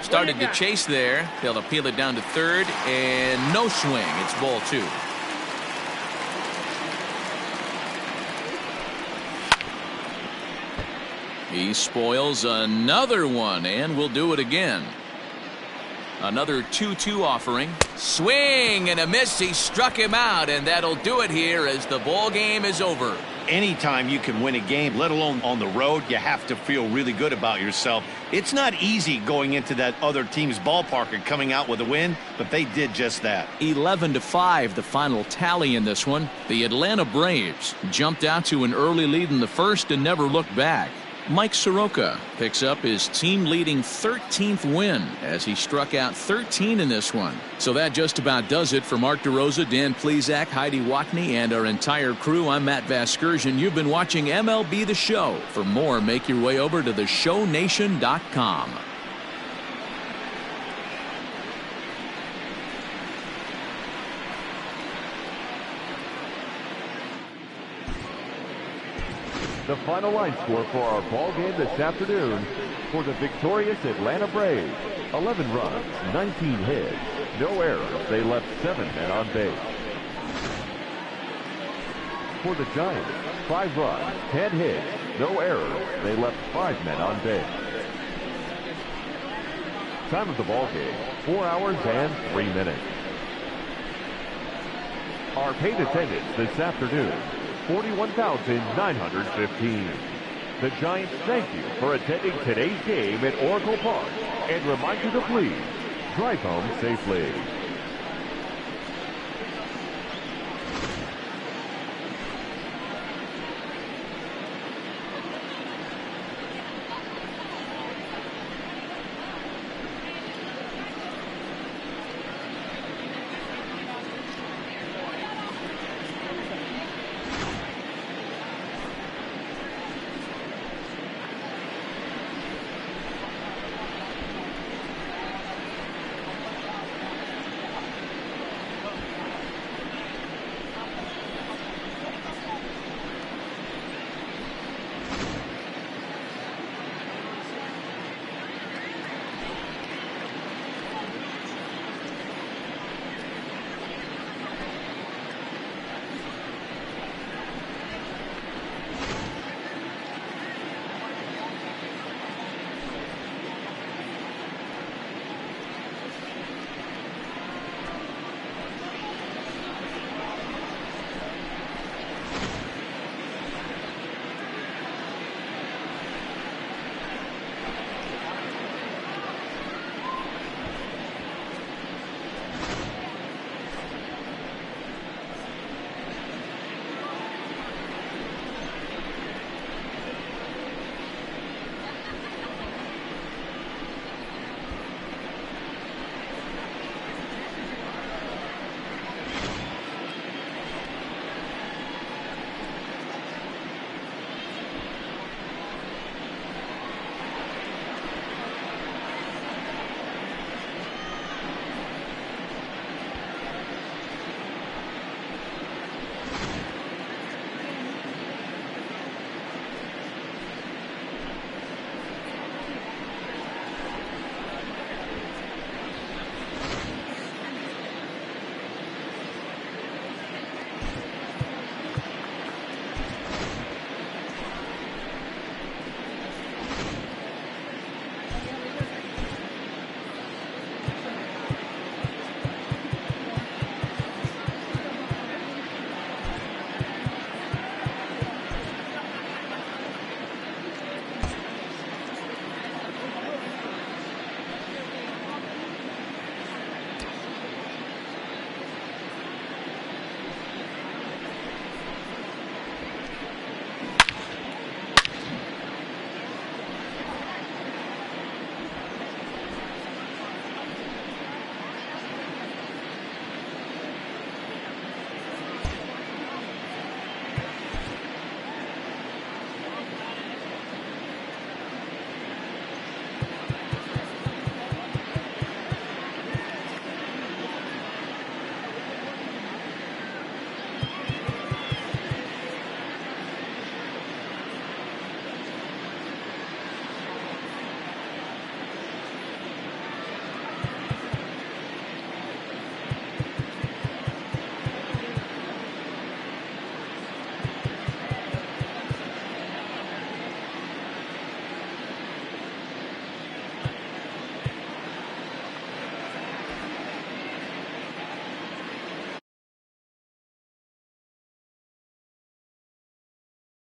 Started to chase there. They'll appeal it down to third, and no swing. It's ball 2. He spoils another one, and will do it again. Another 2-2 offering. Swing and a miss. He struck him out, and that'll do it here as the ball game is over. Anytime you can win a game, let alone on the road, you have to feel really good about yourself. It's not easy going into that other team's ballpark and coming out with a win, but they did just that. 11-5, the final tally in this one. The Atlanta Braves jumped out to an early lead in the first and never looked back. Mike Soroka picks up his team-leading 13th win as he struck out 13 in this one. So that just about does it for Mark DeRosa, Dan Plesac, Heidi Watney, and our entire crew. I'm Matt Vasgersian. You've been watching MLB The Show. For more, make your way over to theshownation.com. The final line score for our ball game this afternoon for the victorious Atlanta Braves. 11 runs, 19 hits, no errors. They left 7 men on base. For the Giants, 5 runs, 10 hits, no errors. They left 5 men on base. Time of the ball game, 4 hours and 3 minutes. Our paid attendance this afternoon, 41,915. The Giants thank you for attending today's game at Oracle Park and remind you to please drive home safely.